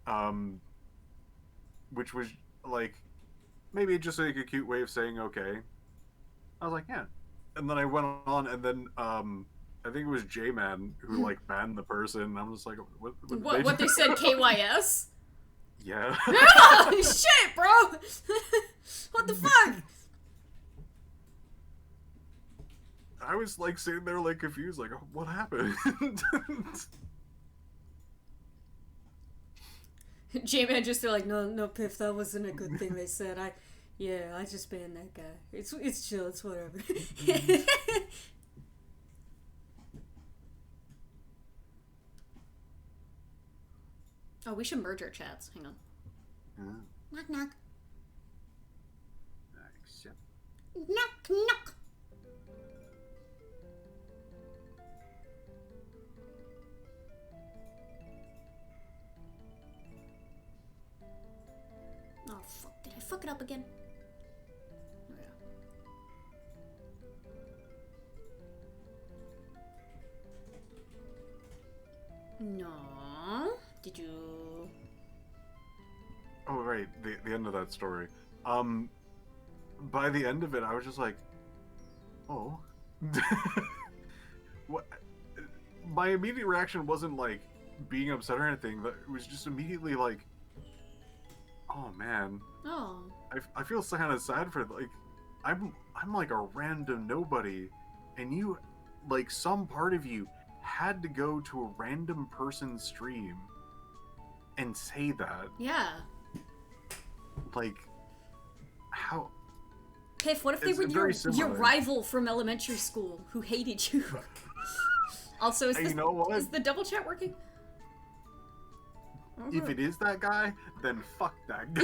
um, which was like maybe just like a cute way of saying okay. I was like, yeah, and then I went on, and then I think it was J Man who like banned the person. I'm just like, what did they What do? they said KYS? Yeah. Oh, shit, bro! What the fuck? I was like sitting there like confused, like what happened? J-Man just they're like, no, Piff, that wasn't a good thing they said. I just banned that guy. It's chill, it's whatever. Oh, we should merge our chats. Hang on. Knock knock. Except Knock knock. Oh fuck! Did I fuck it up again? Oh yeah. No. Did you? oh right, the end of that story. By the end of it, I was just like, oh. What? My immediate reaction wasn't like being upset or anything. But it was just immediately like, oh man, Oh. I feel kind of sad for like, I'm like a random nobody, and you, like some part of you, had to go to a random person's stream and say that. Yeah. Like, how? Piff, what if they It's were very your similar. rival from elementary school who hated you? Also, is You this know what? is the double chat working? If it is that guy, then fuck that guy.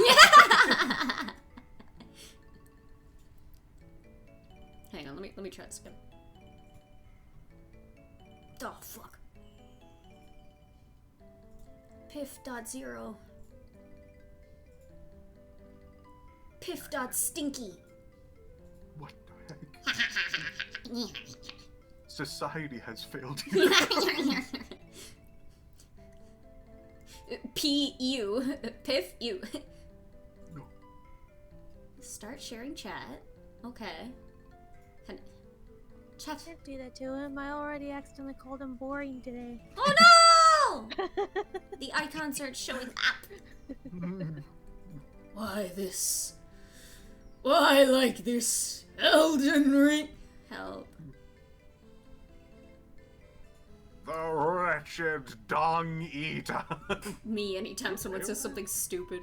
Hang on, let me try this again. Oh fuck. Piff.0. Piff.stinky. What the heck? Society has failed you. P.U. Piff you. No. Start sharing chat. Okay. Chat. Can't do that to him. I already accidentally called him boring today. Oh no! The icons aren't showing up. Why this? Why like this? Elden Ring? Help. The wretched dong eater. Me anytime someone says something stupid.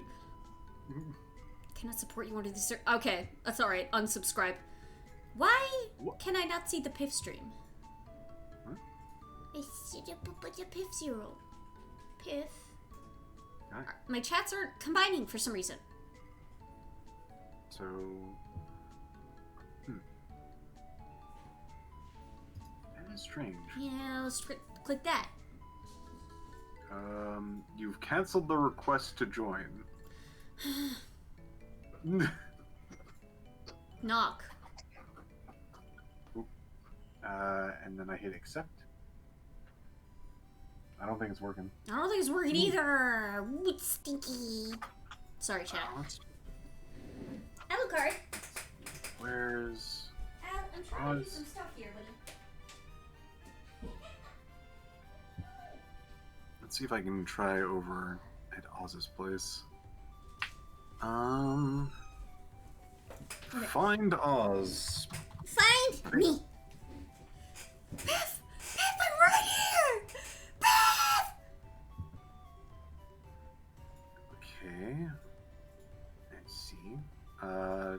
Cannot support you under these okay, that's alright. Unsubscribe. Why can I not see the Piff stream? Huh? I see the Piff zero. Piff. Hi. My chats are combining for some reason. So, that is strange. Yeah, let's click that. You've canceled the request to join. Knock. And then I hit accept. I don't think it's working. I don't think it's working either. Ooh, it's stinky. Sorry, chat. Alucard. Where's... Al, I'm trying to do Oz. some stuff here, buddy. Let's see if I can try over at Oz's place. Find Oz. Find me. Piff! Piff, I'm right here! Piff! Okay. Let's see. Okay,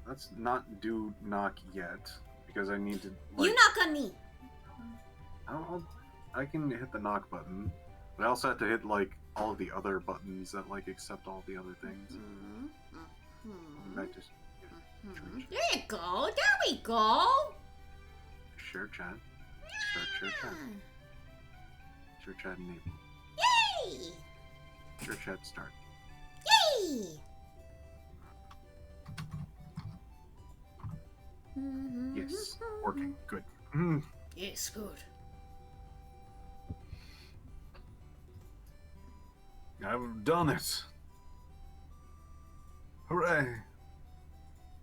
let's not do knock yet because I need to. Like, You knock on me. I can hit the knock button, but I also have to hit like all of the other buttons that like accept all the other things. I just There you go. There we go. share chat. Start share chat. Share chat enable. Yay! Share chat start. Yay! Yes, working. Good. Yes, good. I've done it. Hooray.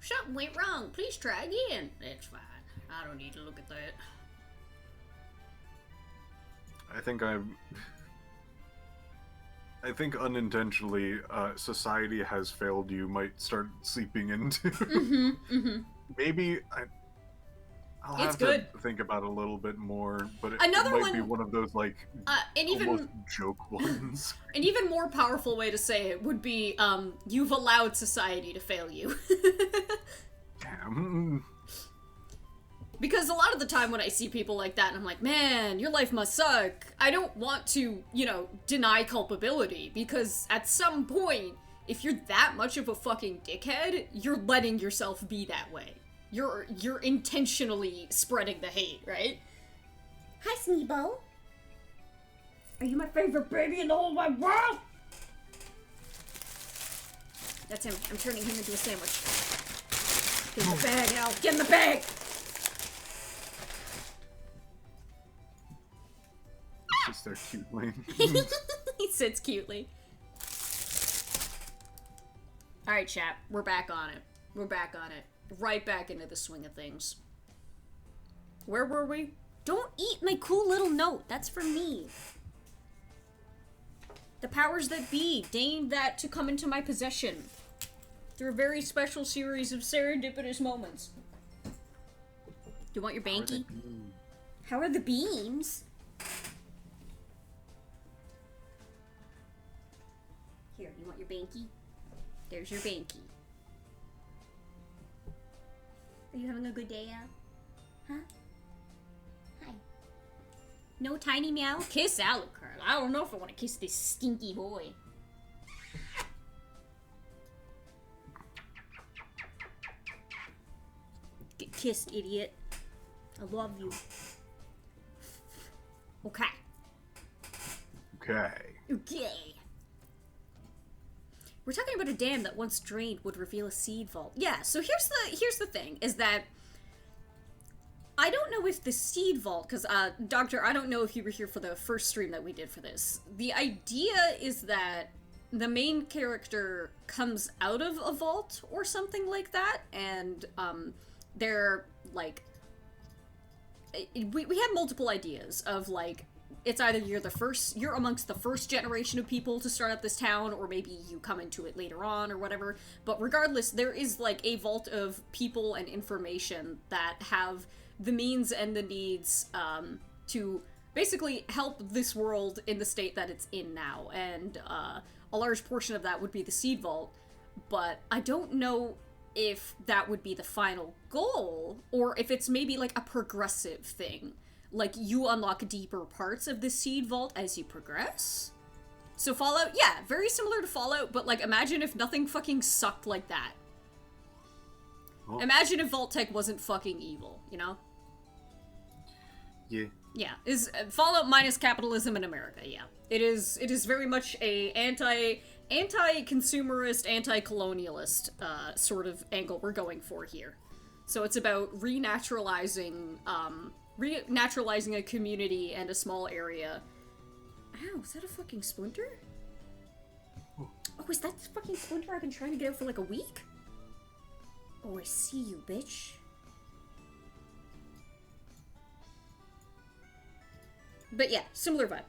Something went wrong. Please try again. That's fine. I don't need to look at that. I think unintentionally, society has failed you might start seeping into. Maybe I'll have to think about it a little bit more, but it might be one of those, like, almost joke ones. An even more powerful way to say it would be, you've allowed society to fail you. Damn. Because a lot of the time when I see people like that, and I'm like, man, your life must suck, I don't want to, you know, deny culpability, because at some point, if you're that much of a fucking dickhead, you're letting yourself be that way. You're intentionally spreading the hate, right? Hi, Sneebo. Are you my favorite baby in the whole wide world? That's him. I'm turning him into a sandwich. Get in the bag now. Get in the bag! Just there cutely. He sits cutely. Alright, chat. We're back on it. We're back on it. Right back into the swing of things. Where were we? Don't eat my cool little note. That's for me. The powers that be deigned that to come into my possession through a very special series of serendipitous moments. Do you want your banky? How are the beams? Here, you want your banky? There's your banky. Are you having a good day, Al? Huh? Hi. No tiny meow? Kiss Alucard. I don't know if I want to kiss this stinky boy. Get kissed, idiot. I love you. Okay. Okay. Okay. We're talking about a dam that once drained would reveal a seed vault. Yeah, so here's the thing, is that I don't know if the seed vault, because, Doctor, I don't know if you were here for the first stream that we did for this. The idea is that the main character comes out of a vault or something like that, and, they're, like... We had multiple ideas of, like, it's either you're amongst the first generation of people to start up this town, or maybe you come into it later on, or whatever. But regardless, there is, like, a vault of people and information that have the means and the needs, to basically help this world in the state that it's in now. And, a large portion of that would be the seed vault. But I don't know if that would be the final goal, or if it's maybe, like, a progressive thing. Like, you unlock deeper parts of the seed vault as you progress. So Fallout, yeah, very similar to Fallout, but, like, imagine if nothing fucking sucked like that. Oh. Imagine if Vault-Tec wasn't fucking evil, you know? Yeah. Yeah, is Fallout minus capitalism in America, yeah. It is very much a anti-consumerist, anti-colonialist, sort of angle we're going for here. So it's about renaturalizing a community and a small area. Ow, is that a fucking splinter? Oh, is that the fucking splinter I've been trying to get out for like a week? Oh, I see you, bitch. But yeah, similar vibe.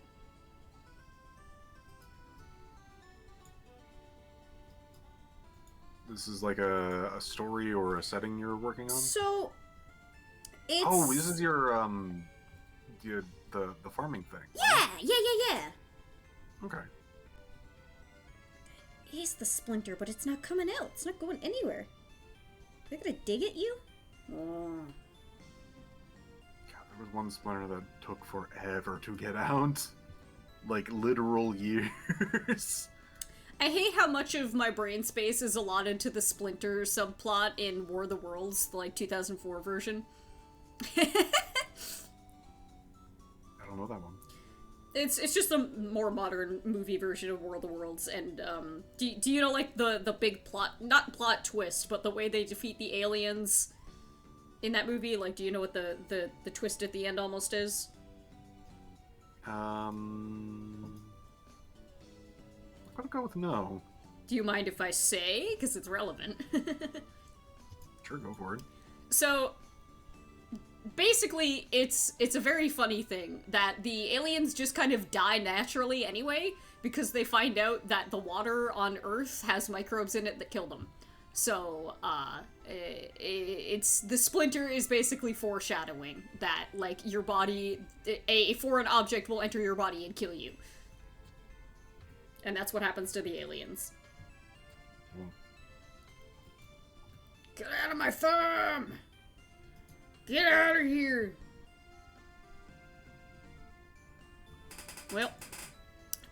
This is like a story or a setting you're working on? So, it's... Oh, this is your, the farming thing. Yeah. Okay. Here's the splinter, but it's not coming out. It's not going anywhere. They're gonna dig at you? Oh. God, there was one splinter that took forever to get out. Like, literal years. I hate how much of my brain space is allotted to the Splinter subplot in War of the Worlds, the, like, 2004 version. I don't know that one. It's just a more modern movie version of War of the Worlds, and, do you know, like, the big plot, not plot twist, but the way they defeat the aliens in that movie? Like, do you know what the twist at the end almost is? go with no. Do you mind if I say? Because it's relevant. Sure, go for it. So, basically, it's a very funny thing that the aliens just kind of die naturally anyway, because they find out that the water on Earth has microbes in it that kill them. So, it's the splinter is basically foreshadowing that, like, your body, a foreign object will enter your body and kill you. And that's what happens to the aliens. Get out of my thumb! Get out of here! Well,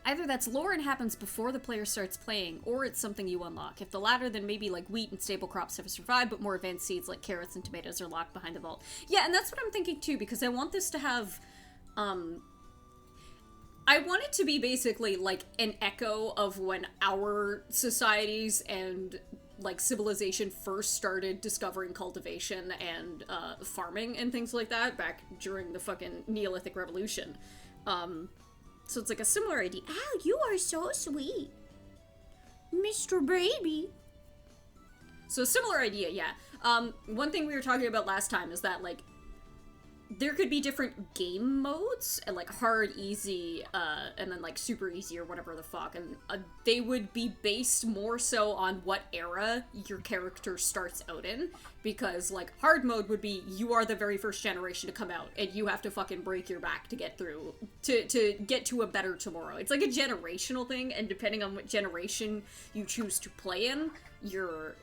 either that's lore and happens before the player starts playing, or it's something you unlock. If the latter, then maybe like wheat and staple crops have survived, but more advanced seeds like carrots and tomatoes are locked behind the vault. Yeah, and that's what I'm thinking too, because I want this to have, I want it to be basically like an echo of when our societies and like civilization first started discovering cultivation and farming and things like that back during the fucking Neolithic Revolution. So it's like a similar idea. Ow, you are so sweet. Mr. Baby. So similar idea, yeah. One thing we were talking about last time is that, like, there could be different game modes, and like hard, easy, and then like super easy or whatever the fuck, and they would be based more so on what era your character starts out in, because like hard mode would be you are the very first generation to come out, and you have to fucking break your back to get through, to get to a better tomorrow. It's like a generational thing, and depending on what generation you choose to play in, your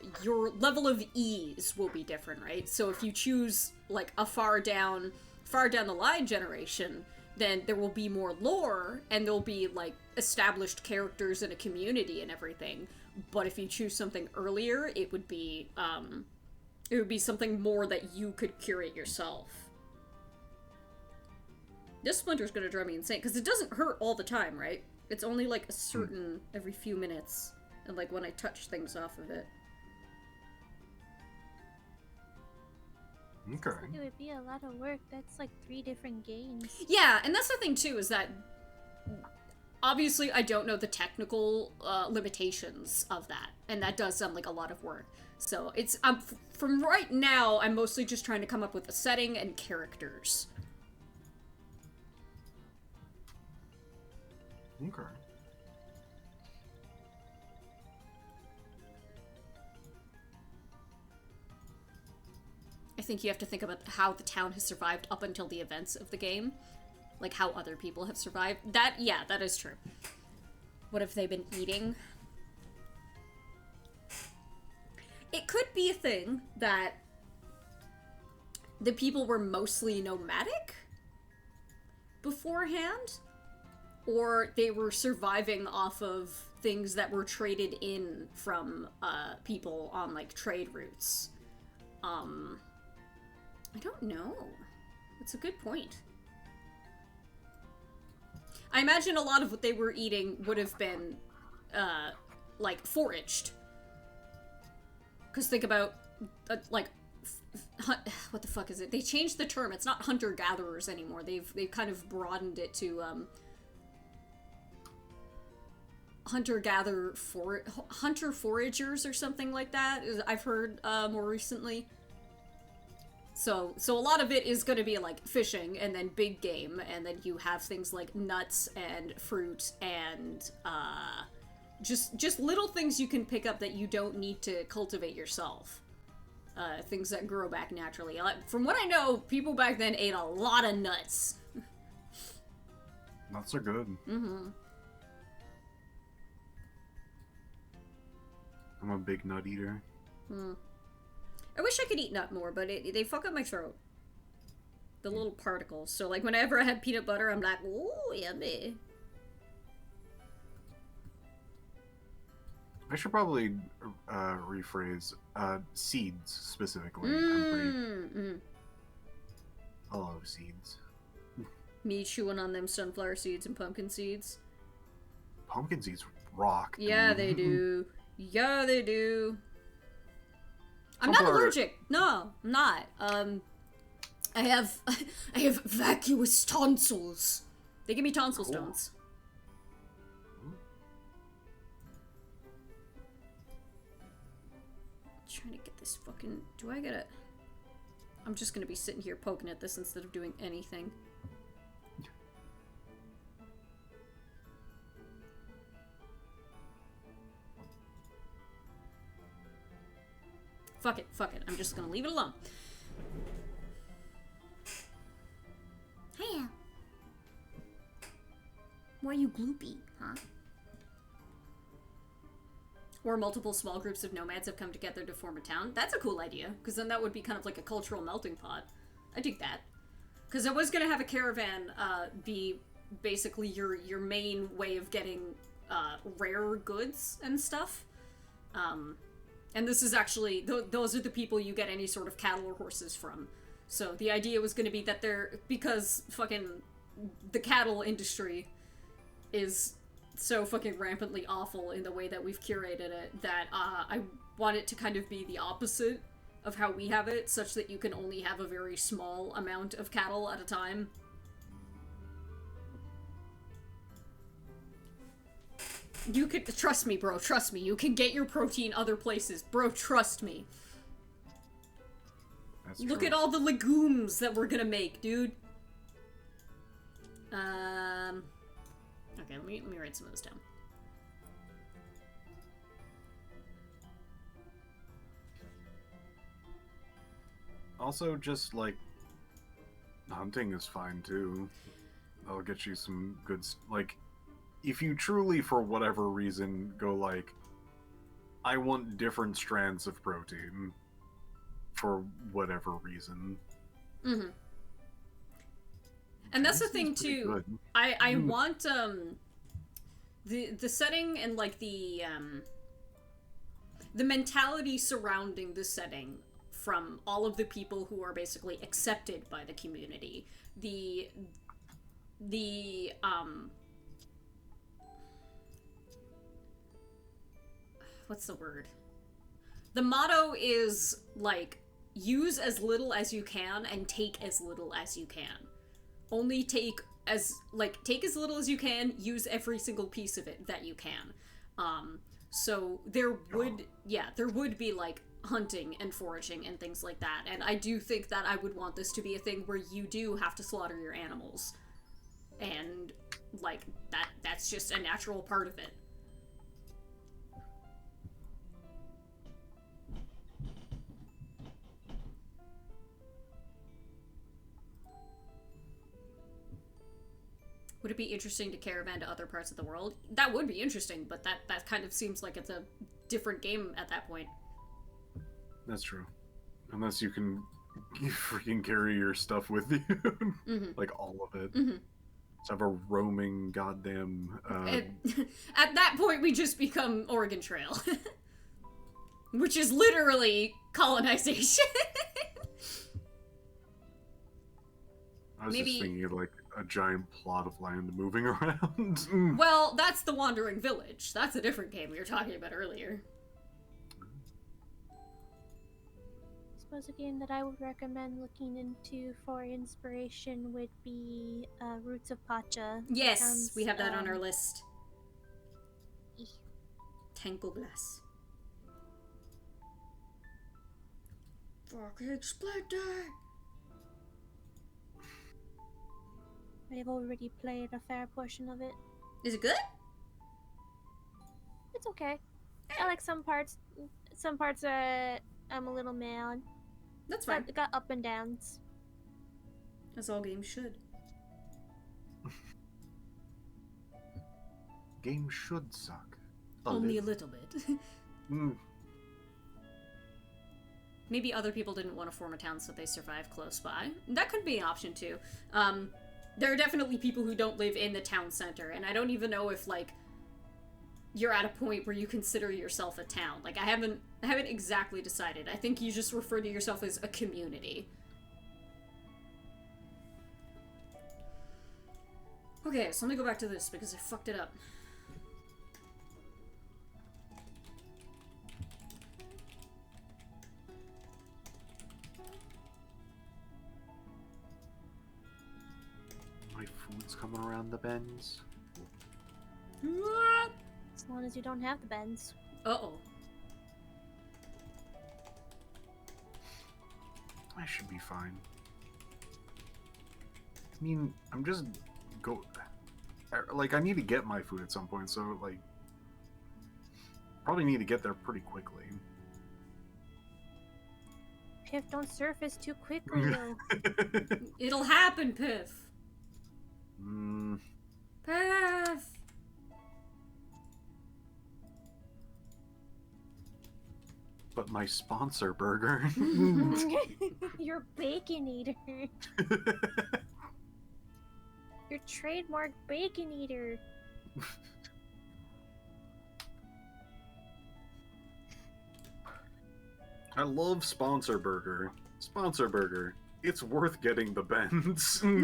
level of ease will be different, right? So if you choose like a far down the line generation, then there will be more lore and there'll be like established characters in a community and everything. But if you choose something earlier, it would be something more that you could curate yourself. This splinter's gonna drive me insane because it doesn't hurt all the time, right? It's only like a certain every few minutes, and like when I touch things off of it. Okay. It would be a lot of work. That's like 3 different games. Yeah, and that's the thing too, is that obviously I don't know the technical limitations of that, and that does sound like a lot of work. So it's from right now, I'm mostly just trying to come up with a setting and characters. Okay. I think you have to think about how the town has survived up until the events of the game. Like how other people have survived. Yeah, that is true. What have they been eating? It could be a thing that the people were mostly nomadic beforehand, or they were surviving off of things that were traded in from people on like trade routes. I don't know. That's a good point. I imagine a lot of what they were eating would have been, like, foraged. Because think about, like, what the fuck is it? They changed the term. It's not hunter-gatherers anymore. They've kind of broadened it to, hunter-foragers or something like that. I've heard, more recently. So a lot of it is going to be like fishing and then big game, and then you have things like nuts and fruit and just little things you can pick up that you don't need to cultivate yourself. Things that grow back naturally. From what I know, people back then ate a lot of nuts. Nuts are good. Mm-hmm. I'm a big nut eater. Hmm. I wish I could eat nut more, but they fuck up my throat. The little particles. So, like, whenever I have peanut butter, I'm like, ooh, yummy. I should probably rephrase seeds specifically. I love seeds. Me chewing on them sunflower seeds and pumpkin seeds. Pumpkin seeds rock. Yeah, dude. they do. Yeah, they do. I'm not Sunflower- allergic. No, I'm not. I have vacuous tonsils. They give me tonsil Cool. stones. Trying to get this fucking... Do I gotta... I'm just gonna be sitting here poking at this instead of doing anything. Fuck it, fuck it. I'm just gonna leave it alone. Hiya. Why you gloopy, huh? Or multiple small groups of nomads have come together to form a town. That's a cool idea, because then that would be kind of like a cultural melting pot. I dig that. Because I was gonna have a caravan be basically your main way of getting rare goods and stuff. And this is actually, those are the people you get any sort of cattle or horses from. So the idea was gonna be that because fucking the cattle industry is so fucking rampantly awful in the way that we've curated it, that I want it to kind of be the opposite of how we have it, such that you can only have a very small amount of cattle at a time. You could, trust me, bro, trust me, you can get your protein other places. Bro, trust me. That's Look true. at all the legumes that we're gonna make, dude. Okay, let me write some of this down. Also, just like hunting is fine too. I'll get you some good like if you truly for whatever reason go like I want different strands of protein for whatever reason. Mm-hmm. And that's the thing Seems pretty too. good. I want the setting and like the mentality surrounding the setting from all of the people who are basically accepted by the community. The what's the word? The motto is like use as little as you can and take as little as you can. Only take as little as you can, use every single piece of it that you can. So there would be like hunting and foraging and things like that. And I do think that I would want this to be a thing where you do have to slaughter your animals. And like that's just a natural part of it. Would it be interesting to caravan to other parts of the world? That would be interesting, but that kind of seems like it's a different game at that point. That's true. Unless you can freaking carry your stuff with you. Mm-hmm. Like all of it. Mm-hmm. Let's have a roaming goddamn At that point, we just become Oregon Trail. Which is literally colonization. I was maybe- just thinking of like a giant plot of land moving around. Well, that's the Wandering Village. That's a different game we were talking about earlier. I suppose a game that I would recommend looking into for inspiration would be Roots of Pacha. Yes, Sounds, we have that on our list. eh. Tankoglass. Fucking Splinter! I've already played a fair portion of it. Is it good? It's okay. I like some parts. Some parts I'm a little mad. That's fine. It got up and downs. As all games should. Game should suck. Only a little bit. Mm. Maybe other people didn't want to form a town so they survived close by. That could be an option too. There are definitely people who don't live in the town center, and I don't even know if like you're at a point where you consider yourself a town. Like I haven't exactly decided. I think you just refer to yourself as a community. Okay, so let me go back to this because I fucked it up. My food's coming around the bends. As long as you don't have the bends. Uh-oh. should be fine. I mean, I'm just like, I need to get my food at some point, so like, probably need to get there pretty quickly. Piff, don't surface too quickly, though. It'll happen, Piff. Mm, Piff. but my sponsor burger. You're Bacon Eater. Your trademark Bacon Eater. I love sponsor burger. Sponsor burger. It's worth getting the bends. No!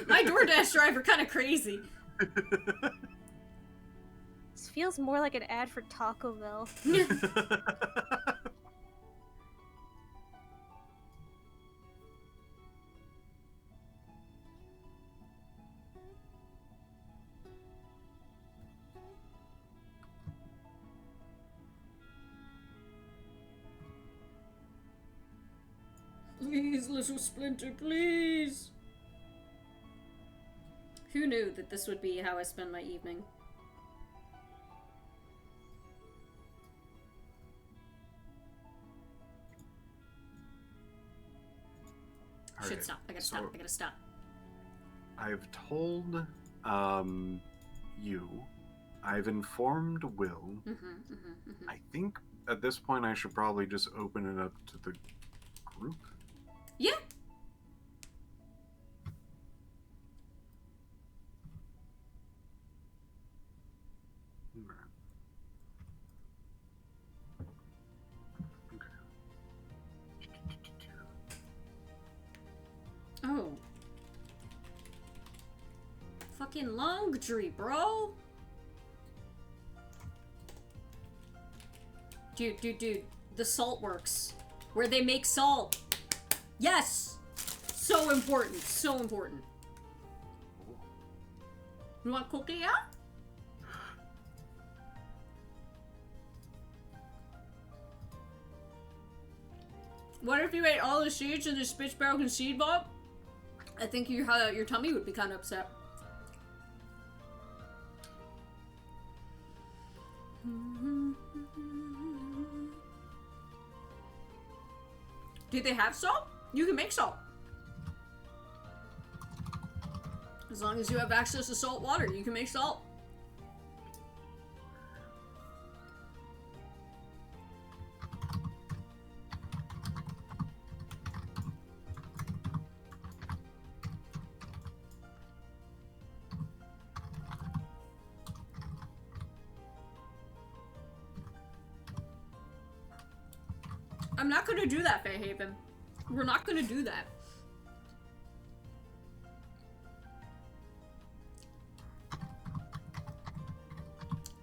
My DoorDash driver kind of crazy. This feels more like an ad for Taco Bell. Please, little Splinter, please. Who knew that this would be how I spend my evening? Should Alright, stop. I gotta so stop. I gotta stop. I've told you. I've informed Will. I think at this point I should probably just open it up to the group. Yeah. Oh. Fucking laundry, bro. Dude. The salt works. Where they make salt. Yes! So important. So important. You want cookie, yeah? What if you ate all the seeds in this bitch broken seed bomb? I think your tummy would be kind of upset. Do they have salt? You can make salt. As long as you have access to salt water, you can make salt. I'm not gonna do that, Fairhaven. We're not gonna do that.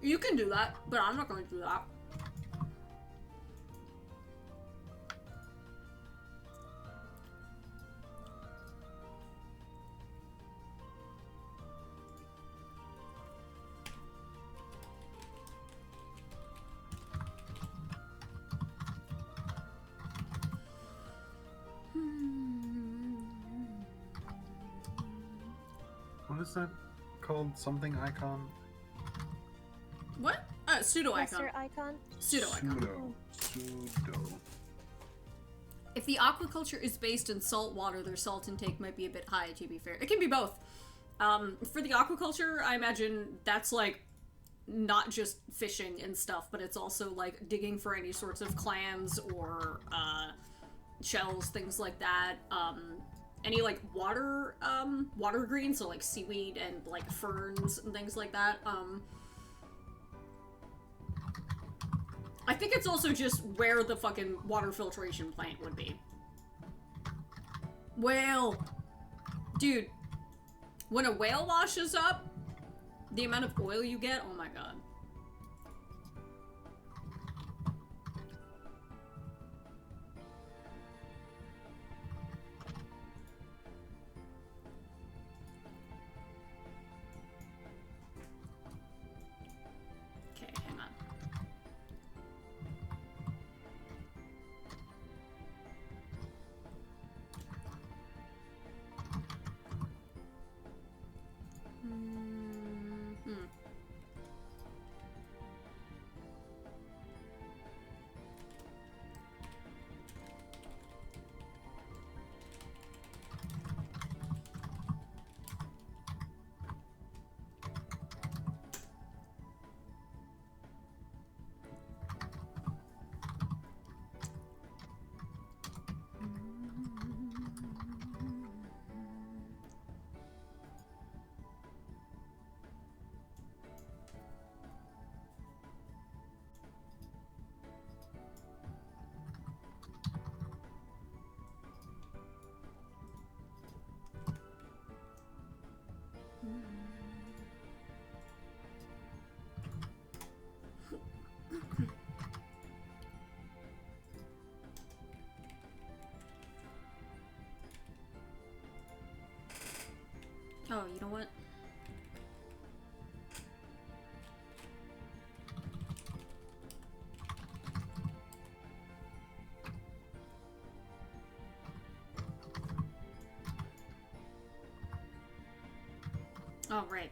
You can do that, but I'm not gonna do that. What is that called? Something icon? What? Pseudo icon. Lesser icon? Pseudo icon. Pseudo. If the aquaculture is based in salt water, their salt intake might be a bit high, to be fair. It can be both. For the aquaculture, I imagine that's like not just fishing and stuff, but it's also like digging for any sorts of clams or shells, things like that. Any like water greens, so like seaweed and like ferns and things like that. I think it's also just where the fucking water filtration plant would be. Whale! Dude, when a whale washes up, the amount of oil you get, oh my god. Okay, hang on. Oh, right.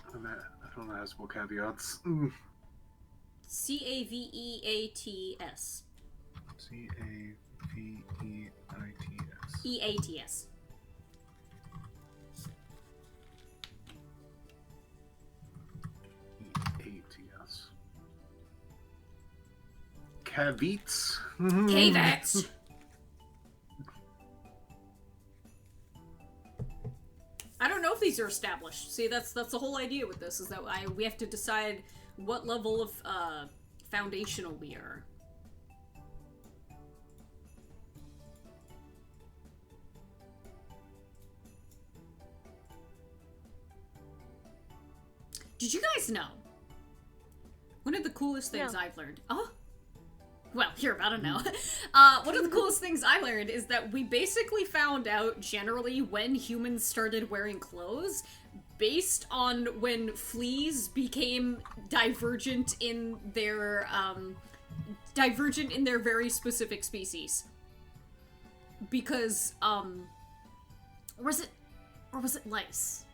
I don't know how to spell caveats. Caveats. Caveits. Eats. Eats. Caveats. Caveats! I don't know if these are established. See, that's the whole idea with this, is that we have to decide what level of foundational we are. Did you guys know? One of the coolest things No. I've learned. Oh? Well, you're about to know. One of the coolest things I learned is that we basically found out generally when humans started wearing clothes based on when fleas became divergent in their very specific species. Because, or was it lice?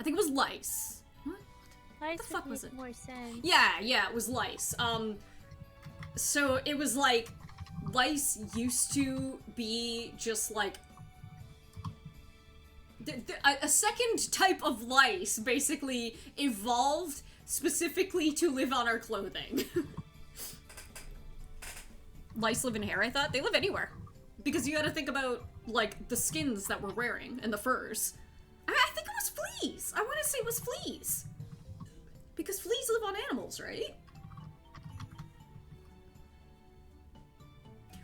I think it was lice. What? Lice the fuck would was make it? more sense. Yeah, it was lice. So it was like, lice used to be just like, a second type of lice basically evolved specifically to live on our clothing. Lice live in hair, I thought? They live anywhere. Because you gotta think about, like, the skins that we're wearing and the furs. I think it was fleas! I wanna say it was fleas. Because fleas live on animals, right?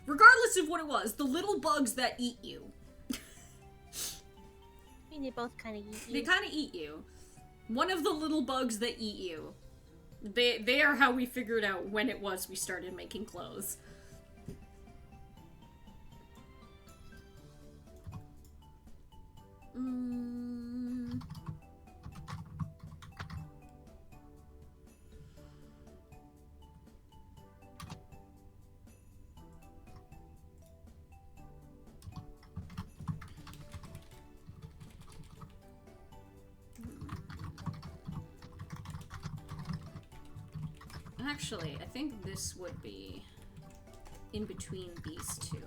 Regardless of what it was, the little bugs that eat you. I mean, they both kind of eat you. They kind of eat you. One of the little bugs that eat you. They are how we figured out when it was we started making clothes. Actually, I think this would be in between these two.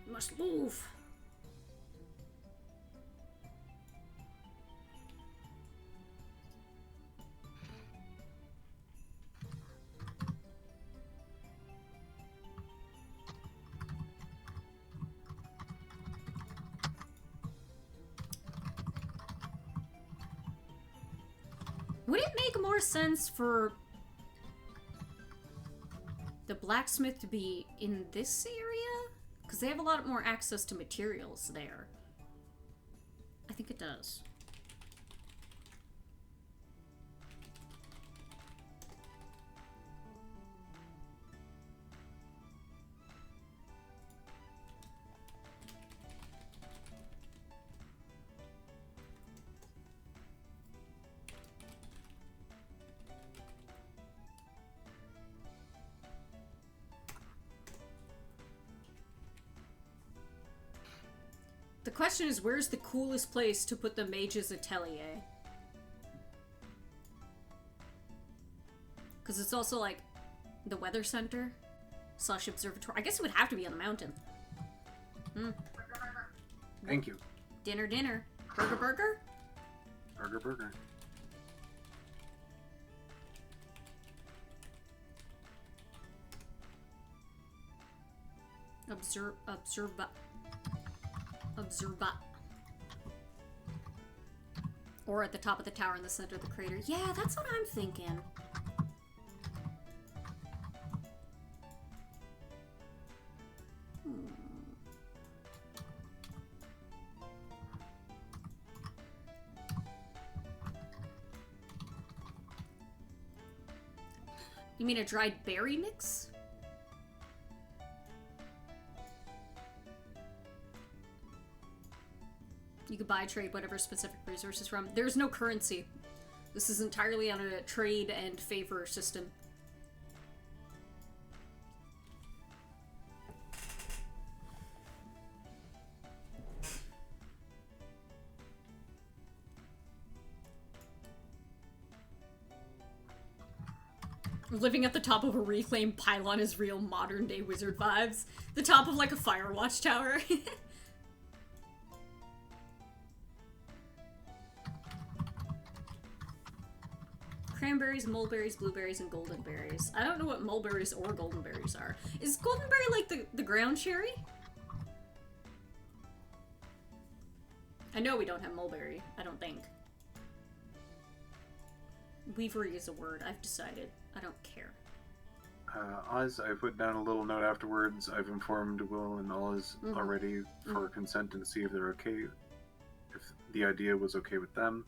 Must move. Would it make more sense for the blacksmith to be in this area? Because they have a lot more access to materials there. I think it does. The question is, where's the coolest place to put the mage's atelier? Because it's also like the weather center / observatory. I guess it would have to be on the mountain. Thank you. Dinner. Burger. Burger, burger. Observa. Or at the top of the tower in the center of the crater. Yeah, that's what I'm thinking. You mean a dried berry mix? You could buy, trade, whatever specific resources from. There's no currency. This is entirely on a trade and favor system. Living at the top of a reclaimed pylon is real modern-day wizard vibes. The top of, like, a Firewatch tower. Cranberries, mulberries, blueberries, and golden berries. I don't know what mulberries or golden berries are. Is goldenberry like the ground cherry? I know we don't have mulberry, I don't think. Weavery is a word, I've decided. I don't care. Oz, I put down a little note afterwards. I've informed Will and Oz already for consent and to see if they're okay, if the idea was okay with them.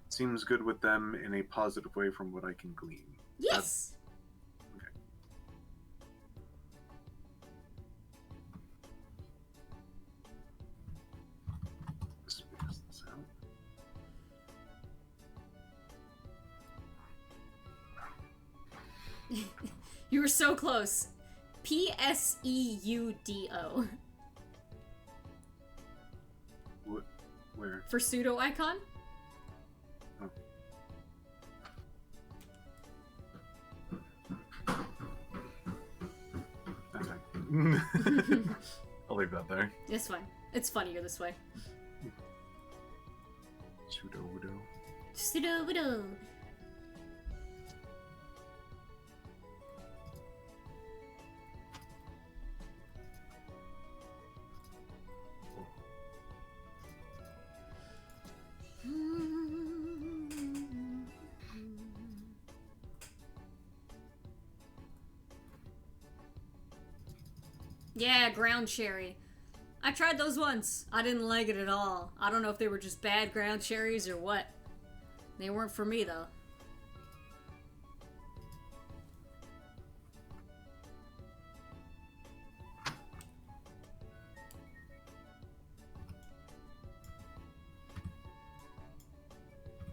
Seems good with them in a positive way from what I can glean. Yes! Okay. Space this out. You were so close. Pseudo. What? Where? For pseudo icon? Oh. Okay. I'll leave that there. It's fine. It's funnier this way. Pseudo-wudo. Pseudo. Yeah, ground cherry. I tried those once. I didn't like it at all. I don't know if they were just bad ground cherries or what. They weren't for me, though.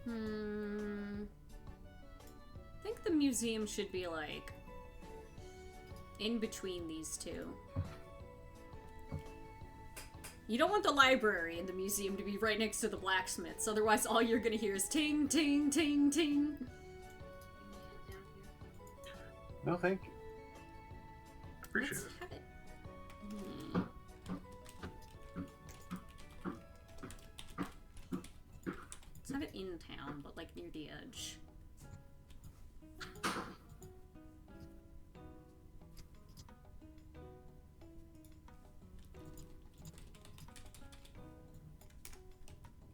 I think the museum should be, like, in between these two. You don't want the library and the museum to be right next to the blacksmiths, otherwise all you're gonna hear is ting, ting, ting, ting. No, thank you. Appreciate Let's it. have it. Let's have it in town, but like near the edge.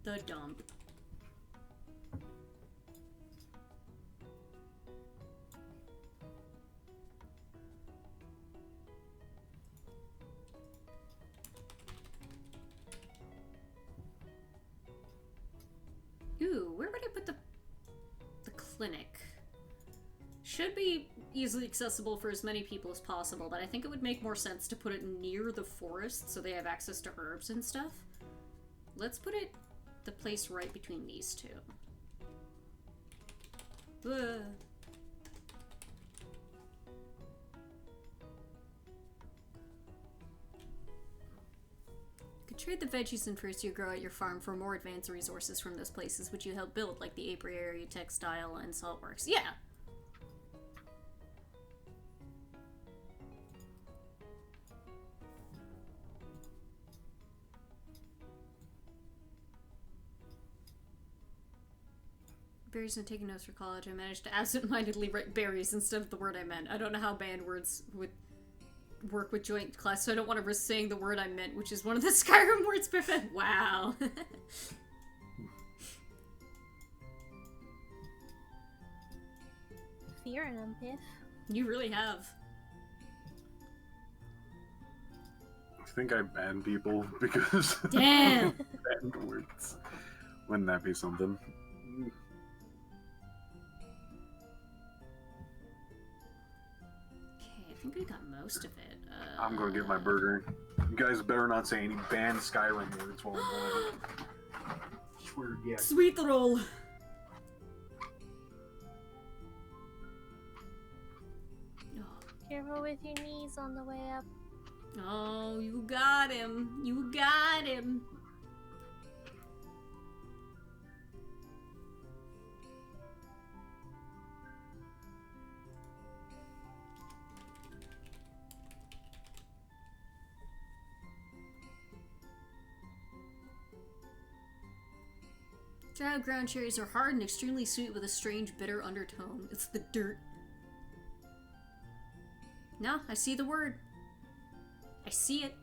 The dump. Ooh, where would I put the clinic? Should be easily accessible for as many people as possible, but I think it would make more sense to put it near the forest so they have access to herbs and stuff. Let's put it the place right between these two. Ugh. Could trade the veggies and fruits you grow at your farm for more advanced resources from those places which you help build, like the apiary, textile, and saltworks. Yeah! berries and taking notes for college, I managed to absent-mindedly write berries instead of the word I meant. I don't know how banned words would work with joint class, so I don't want to risk saying the word I meant, which is one of the Skyrim words perfect. Wow. Fear and them, Piff. You really have. I think I ban people because Damn! banned words. Wouldn't that be something? Okay, I think we got most of it. I'm gonna get my burger. You guys better not say any banned Skyrim words while I'm going. Swear to God. Sweet roll. Careful with your knees on the way up. Oh, you got him. You got him. Dry ground cherries are hard and extremely sweet with a strange bitter undertone. It's the dirt. No, I see the word. I see it.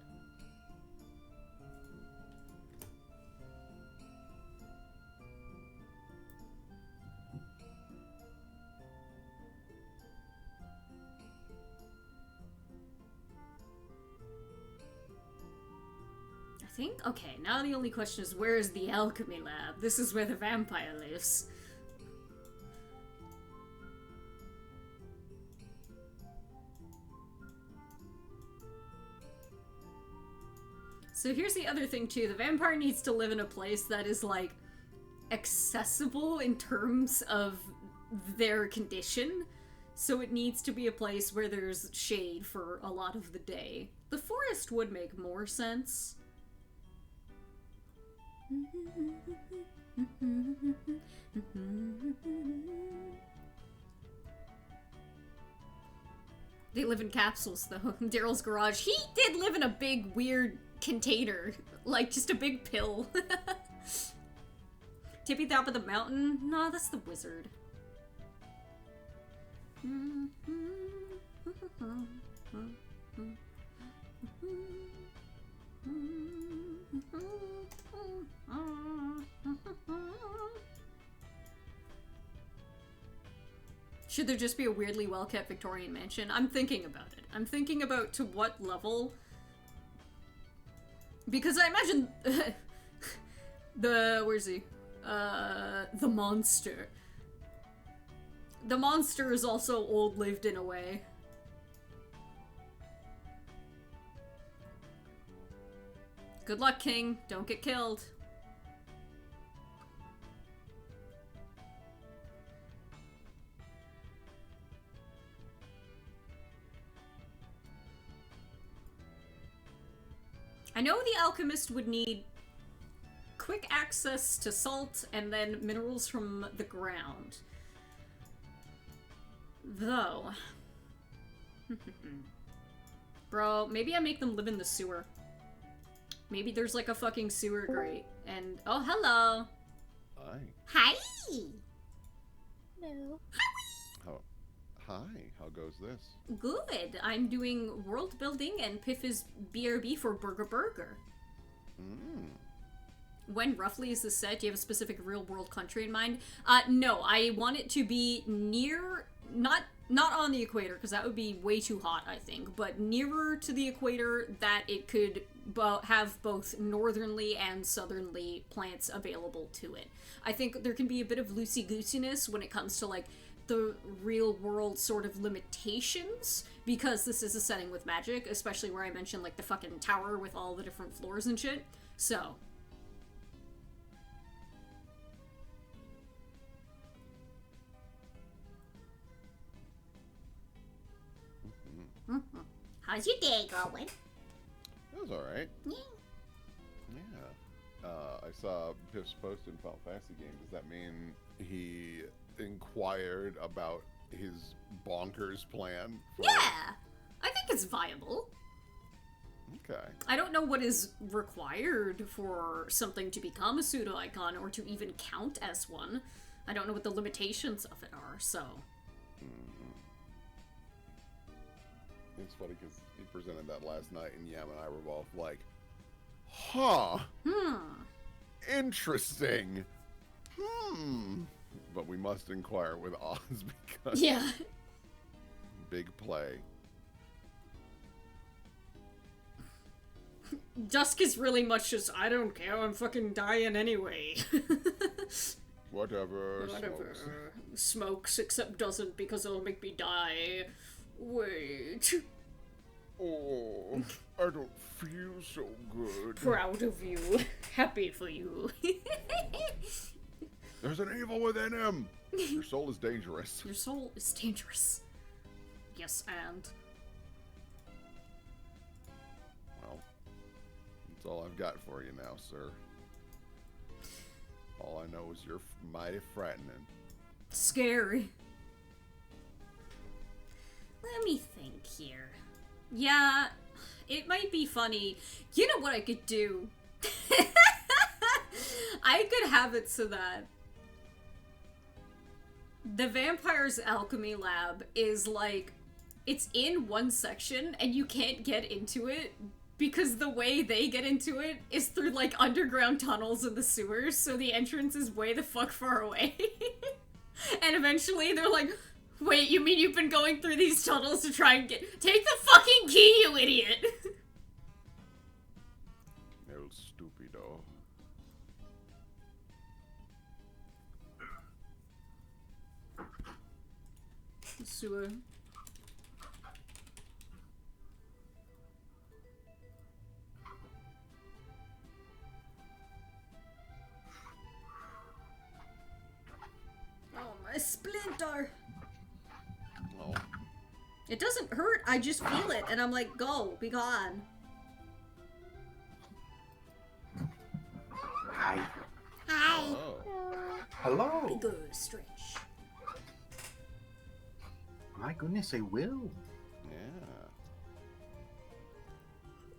I think, okay, now the only question is where is the alchemy lab? This is where the vampire lives. So here's the other thing too, the vampire needs to live in a place that is like accessible in terms of their condition. So it needs to be a place where there's shade for a lot of the day. The forest would make more sense. They live in capsules though. Daryl's garage. He did live in a big weird container. Like just a big pill. Tippy top of the mountain? No, that's the wizard. Should there just be a weirdly well-kept Victorian mansion? I'm thinking about it. I'm thinking about to what level. Because I imagine where's he? The monster. The monster is also old-lived in a way. Good luck, King. Don't get killed. I know the alchemist would need quick access to salt and then minerals from the ground. Though. Bro, maybe I make them live in the sewer. Maybe there's like a fucking sewer grate. And, oh, hello. Hi. Hi. No. Hi, how goes this? Good. I'm doing world building and Piff is BRB for Burger Burger. Mm. When roughly is this set? Do you have a specific real world country in mind? No, I want it to be near, not on the equator, because that would be way too hot, I think, but nearer to the equator that it could have both northernly and southerly plants available to it. I think there can be a bit of loosey-goosiness when it comes to, like, the real world sort of limitations, because this is a setting with magic, especially where I mentioned, like, the fucking tower with all the different floors and shit. So. How's your day going? It was alright. Yeah. Yeah. I saw Piff's post in Final Fantasy game. Does that mean he inquired about his bonkers plan? Yeah! I think it's viable. Okay. I don't know what is required for something to become a pseudo-icon or to even count as one, I don't know what the limitations of it are, so. It's funny because he presented that last night, and Yam and I were both like, huh. Interesting. But we must inquire with Oz because Yeah. big play. Dusk is really much just, I don't care, I'm fucking dying anyway. Whatever. Whatever. Smokes. Smokes, except doesn't because it'll make me die. Wait. Oh, I don't feel so good. Proud of you. Happy for you. There's an evil within him. Your soul is dangerous. Your soul is dangerous. Yes, and. Well, that's all I've got for you now, sir. All I know is you're mighty frightening. Scary. Let me think here. Yeah, it might be funny. You know what I could do? I could have it so that the vampire's alchemy lab is like, it's in one section and you can't get into it because the way they get into it is through like underground tunnels in the sewers, so the entrance is way the fuck far away. And eventually they're like, wait, you mean you've been going through these tunnels to try and take the fucking key, you idiot! El stupido. Sewer. Oh, my splinter! Oh, It doesn't hurt, I just feel it, and I'm like, go, be gone. Hi. Hi. oh. Hello. Go, stretch. My goodness, I will. Yeah.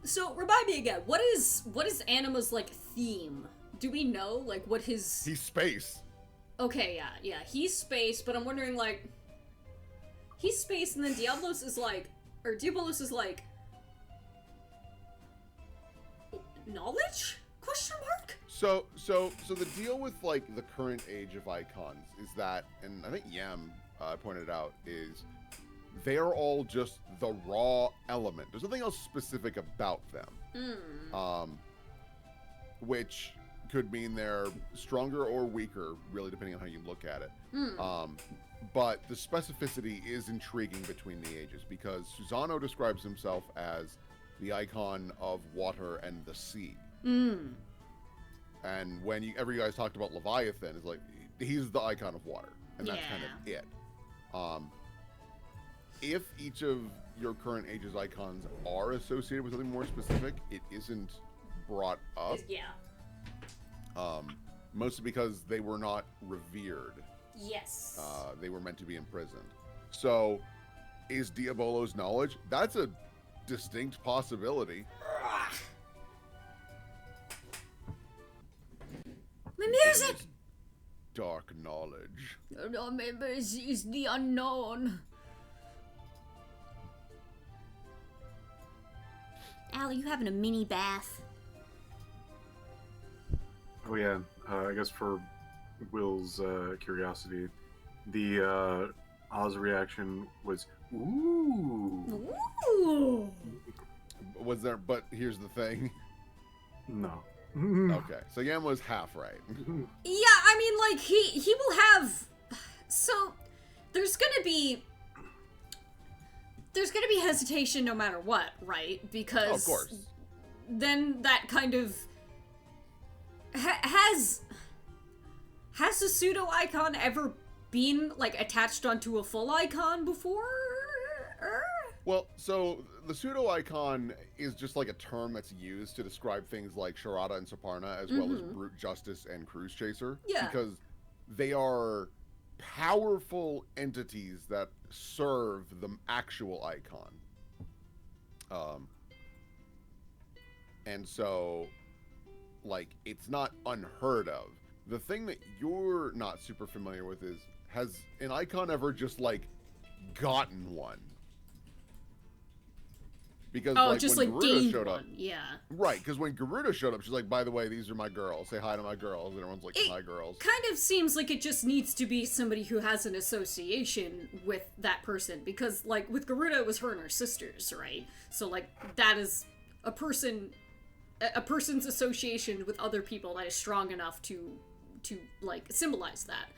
So, remind me again, what is Anima's, like, theme? Do we know, like, what his... He's space. Okay, yeah, he's space, but I'm wondering, like... He's space, and then Diablos is, like... Or Diabolos is, like... Knowledge? Question mark? So the deal with like the current age of icons is that, and I think Yam pointed out, is they are all just the raw element. There's nothing else specific about them. Which could mean they're stronger or weaker, really depending on how you look at it. But the specificity is intriguing between the ages because Susano describes himself as the icon of water and the sea. And whenever you guys talked about Leviathan, it's like, he's the icon of water. And that's kind of it. If each of your current age's icons are associated with something more specific, it isn't brought up. Yeah. Mostly because they were not revered. Yes. They were meant to be imprisoned. So, is Diabolo's knowledge? That's a distinct possibility. My music! Dark knowledge. No, maybe it's the unknown. Al, are you having a mini bath? Oh yeah, I guess for Will's curiosity, the Oz reaction was ooh. Ooh. Was there? But here's the thing. No. Okay, so Yam was half right. Yeah, I mean, like, he will have... So, there's gonna be hesitation no matter what, right? Because... Oh, of course. Then that kind of... Has a pseudo-icon ever been, like, attached onto a full icon before? Well, so the pseudo-icon is just like a term that's used to describe things like Sharada and Saparna, as well as Brute Justice and Cruise Chaser. Yeah. Because they are powerful entities that serve the actual icon. And so, like, it's not unheard of. The thing that you're not super familiar with is, has an icon ever just, like, gotten one? Because, Oh, like, just when like Garuda gained showed one. up, Yeah. right, because when Garuda showed up, she's like, by the way, these are my girls. Say hi to my girls. And everyone's like, It hi, girls. kind of seems like it just needs to be somebody who has an association with that person, because like with Garuda it was her and her sisters, right? So like that is a person's association with other people that is strong enough to like symbolize that.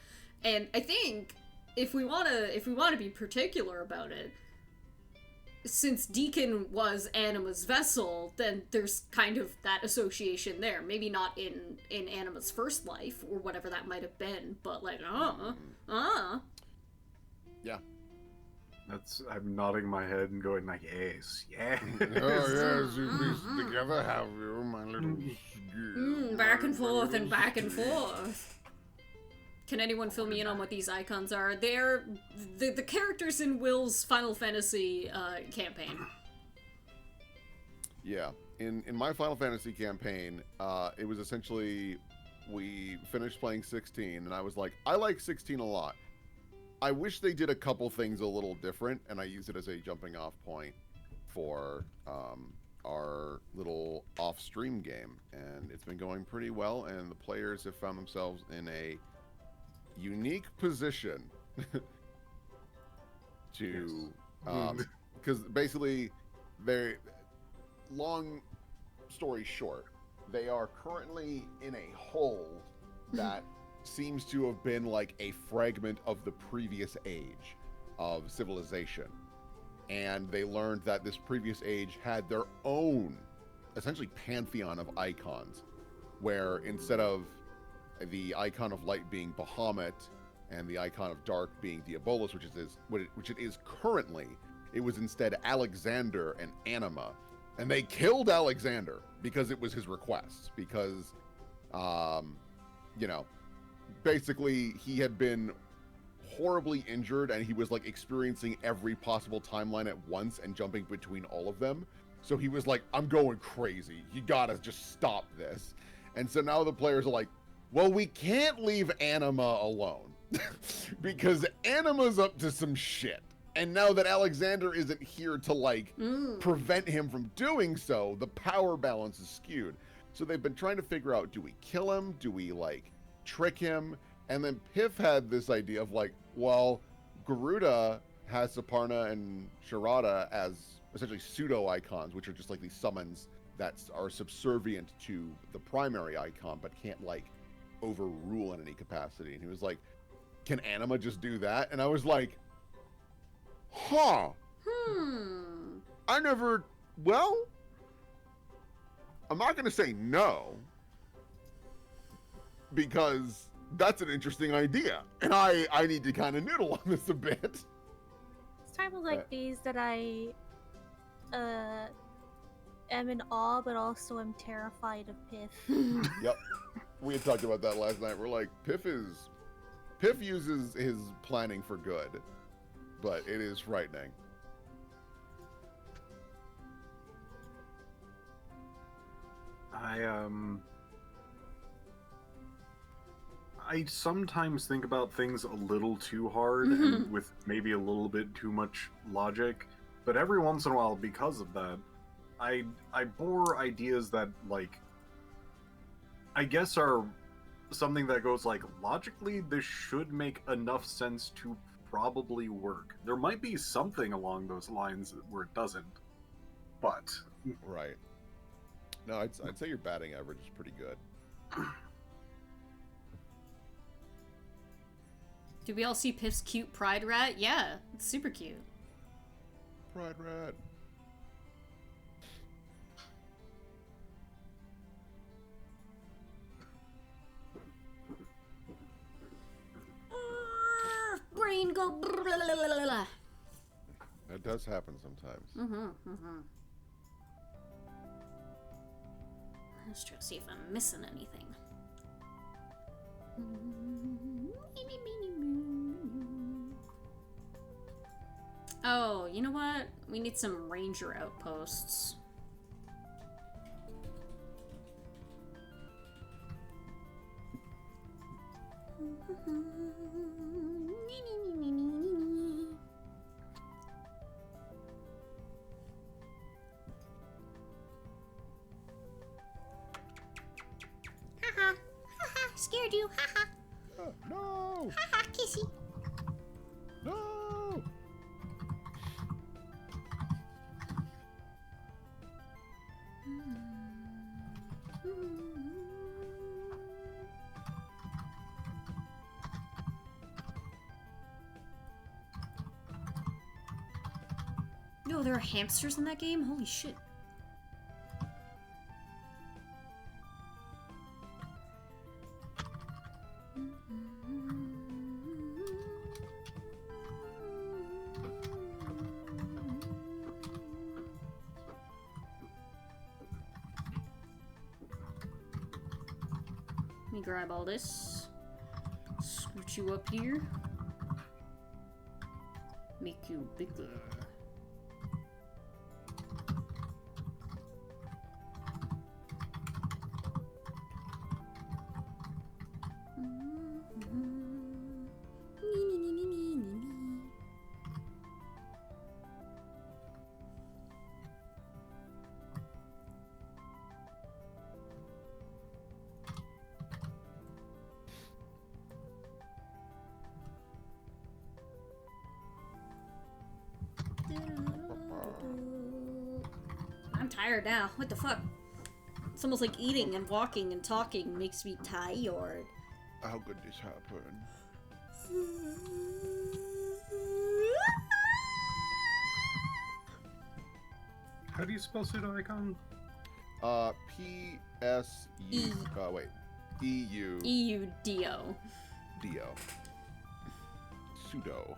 And I think if we want to be particular about it, since Deacon was Anima's vessel, then there's kind of that association there. Maybe not in Anima's first life, or whatever that might have been, but like, Yeah. I'm nodding my head and going like, yes, yes. Oh, yes, you piece together, have you, my little... back and forth and back and forth. Can anyone fill me in on what these icons are? They're the characters in Will's Final Fantasy campaign. Yeah. In my Final Fantasy campaign, it was essentially, we finished playing 16, and I was like, I like 16 a lot. I wish they did a couple things a little different, and I used it as a jumping off point for our little off-stream game. And it's been going pretty well, and the players have found themselves in a unique position to because basically they're, long story short, they are currently in a hole that seems to have been like a fragment of the previous age of civilization, and they learned that this previous age had their own essentially pantheon of icons, where instead of the icon of light being Bahamut and the icon of dark being Diabolus, which it is currently, it was instead Alexander and Anima. And they killed Alexander because it was his request, because you know, basically he had been horribly injured and he was like experiencing every possible timeline at once and jumping between all of them. So he was like, I'm going crazy. You gotta just stop this. And so now the players are like, well, we can't leave Anima alone because Anima's up to some shit. And now that Alexander isn't here to like prevent him from doing so, the power balance is skewed. So they've been trying to figure out, do we kill him? Do we like trick him? And then Piff had this idea of like, well, Garuda has Saparna and Sharada as essentially pseudo icons, which are just like these summons that are subservient to the primary icon, but can't like overrule in any capacity. And he was like, can Anima just do that? And I was like, huh. I never, well, I'm not going to say no, because that's an interesting idea. And I need to kind of noodle on this a bit. It's times like these that I am in awe, but also am terrified of Piff. Yep. We had talked about that last night. We're like, Piff uses his planning for good, but it is frightening. I sometimes think about things a little too hard and with maybe a little bit too much logic, but every once in a while, because of that, I bore ideas that, like, I guess are something that goes like, logically, this should make enough sense to probably work. There might be something along those lines where it doesn't, but... Right. No, I'd say your batting average is pretty good. Did we all see Piff's cute pride rat? Yeah, it's super cute. Pride rat. Brain go. That does happen sometimes. Let's try to see if I'm missing anything. Oh, you know what? We need some ranger outposts. hairdo. Haha. No! Haha, kissy. No! No, there are hamsters in that game? Holy shit. Let me grab all this. Scoot you up here. Make you bigger. I'm tired now. What the fuck? It's almost like eating and walking and talking makes me tired. How could this happen? How do you spell pseudo icon? P-S-U... wait. E-U... E-U-D-O. D-O. Pseudo.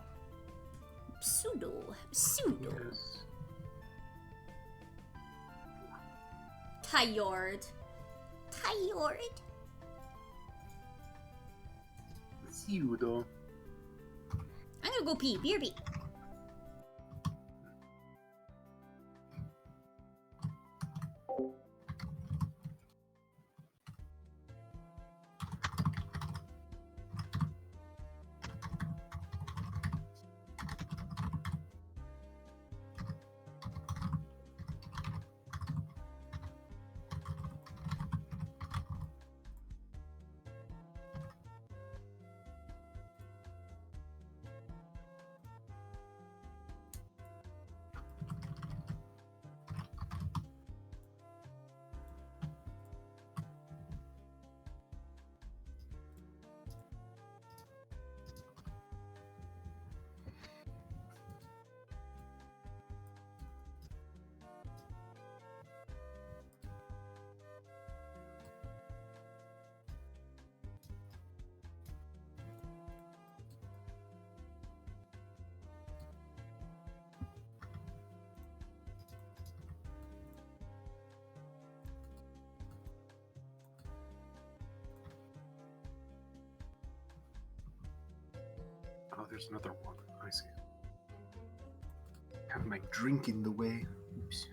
Pseudo. Pseudo. Yes. Tired. Tired. Pseudo. I'm gonna go pee. BRB. Oh, there's another one. I see. Have my drink in the way. Oops.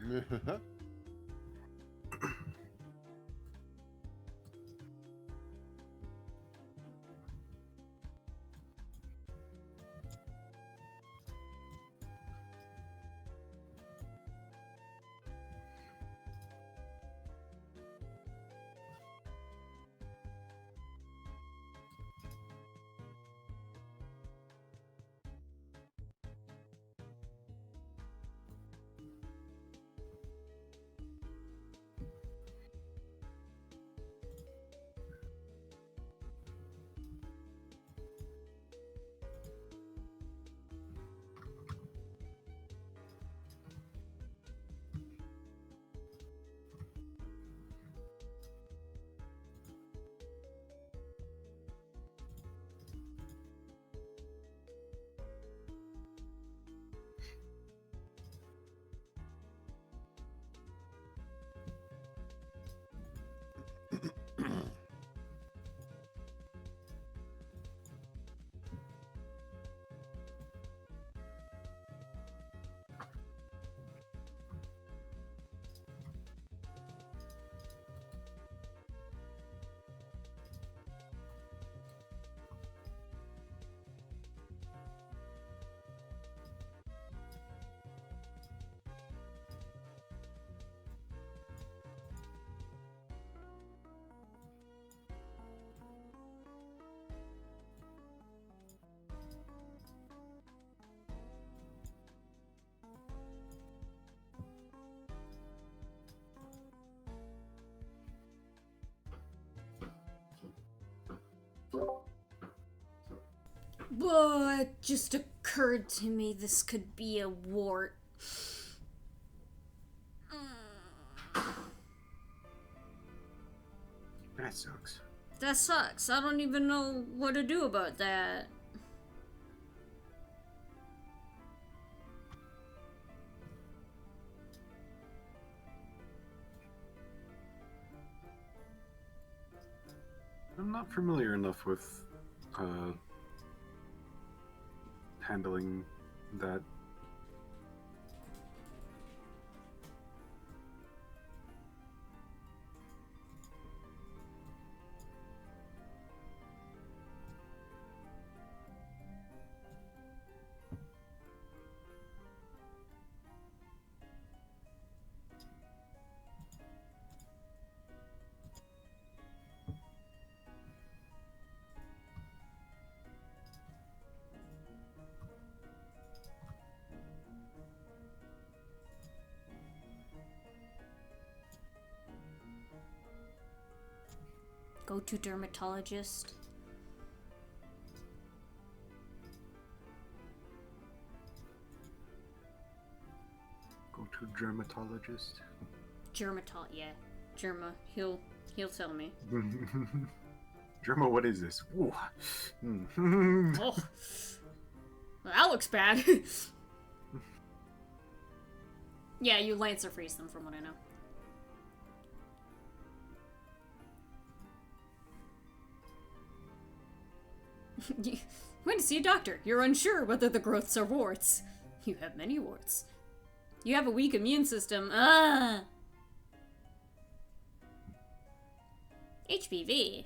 Oh, it just occurred to me this could be a wart. That sucks. That sucks. I don't even know what to do about that. I'm not familiar enough with handling that. Go to dermatologist. Go to dermatologist. Yeah. Germa. He'll tell me. Germa, what is this? Ooh. Oh. Well, that looks bad. Yeah, you Lancer freeze them from what I know. You went to see a doctor. You're unsure whether the growths are warts. You have many warts. You have a weak immune system. HPV.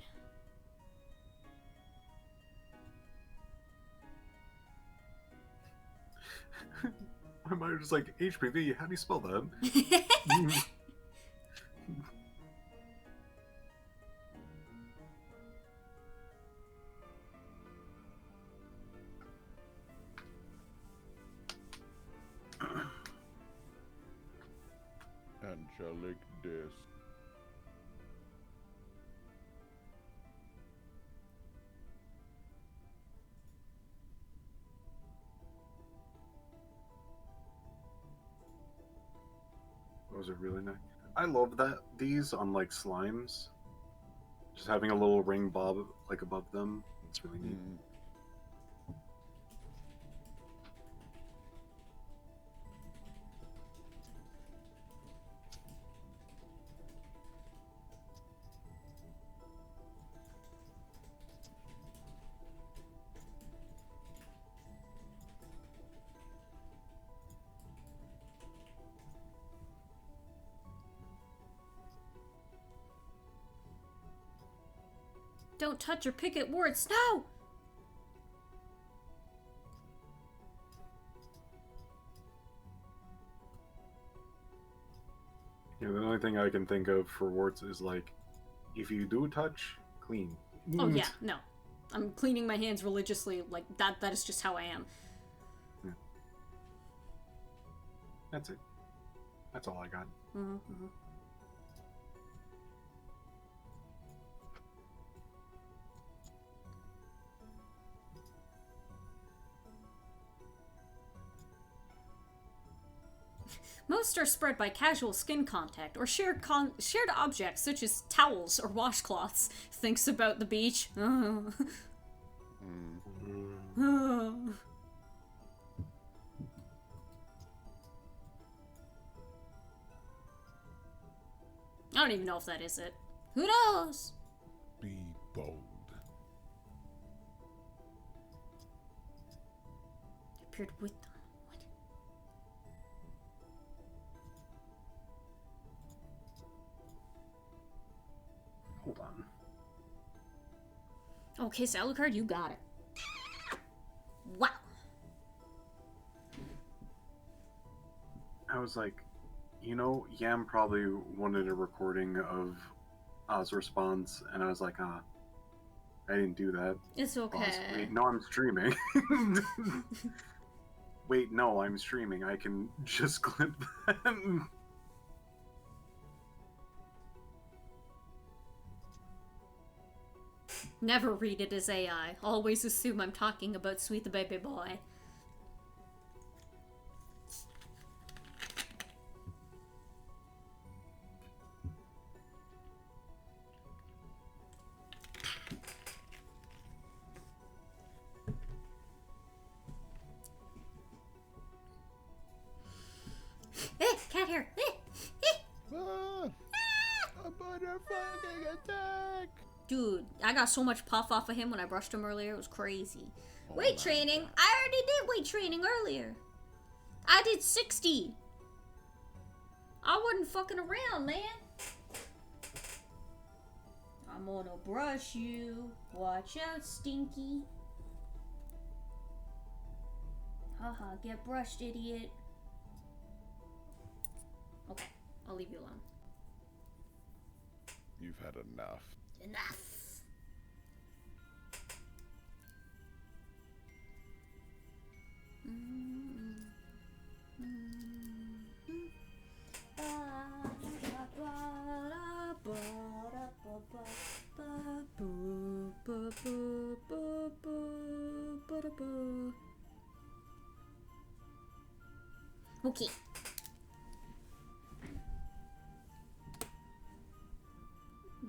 My mind was like, HPV, how do you spell that? Angelic disc. Those are really nice. I love that these on like slimes. Just having a little ring bob like above them. It's really neat. Don't touch or pick at warts. No! Yeah, the only thing I can think of for warts is like, if you do touch, clean. Oh yeah, no. I'm cleaning my hands religiously. Like that is just how I am. Yeah. That's it. That's all I got. Mm-hmm. Most are spread by casual skin contact or shared objects such as towels or washcloths. Thinks about the beach. I don't even know if that is it. Who knows? Be bold. Appeared with them. What? Hold on. Okay, Alucard, you got it. Wow. I was like, you know, Yam probably wanted a recording of Oz response, and I was like, I didn't do that. It's okay. Oz, wait, no, I'm streaming. Wait, no, I'm streaming. I can just clip that. Never read it as AI. Always assume I'm talking about Sweet the Baby Boy. Cat hair! Ah, a motherfucking attack! Dude, I got so much puff off of him when I brushed him earlier, it was crazy. Oh Weight my training? God. I already did weight training earlier. I did 60. I wasn't fucking around, man. I'm gonna brush you. Watch out, Stinky. Haha, get brushed, idiot. Okay, I'll leave you alone. You've had enough. Enough. Okay.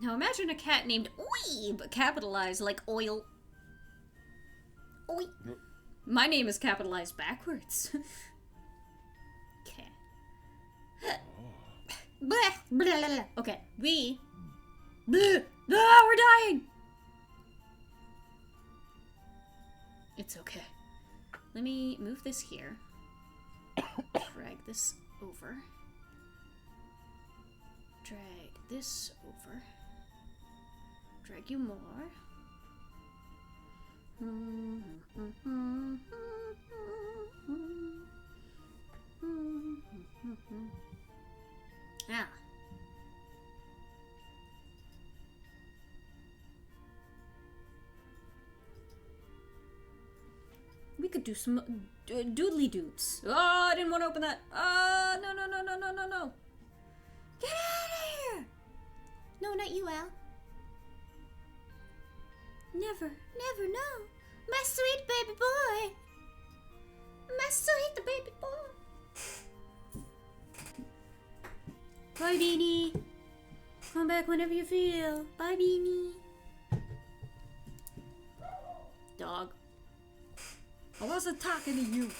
Now imagine a cat named Oi, but capitalized like oil. Oi. My name is capitalized backwards. Okay. Blah, blah, blah, blah. Okay, we. Blah. Ah, we're dying! It's okay. Let me move this here. Drag this over. Drag this over. Drag you more. Ah. We could do some doodly doots. Oh, I didn't want to open that. No, no, no, no, no, no, no. Get out of here! No, not you, Al. Never, never, no. My sweet baby boy. My sweet baby boy. Bye, Beanie. Come back whenever you feel. Bye, Beanie. Dog. I wasn't talking to you.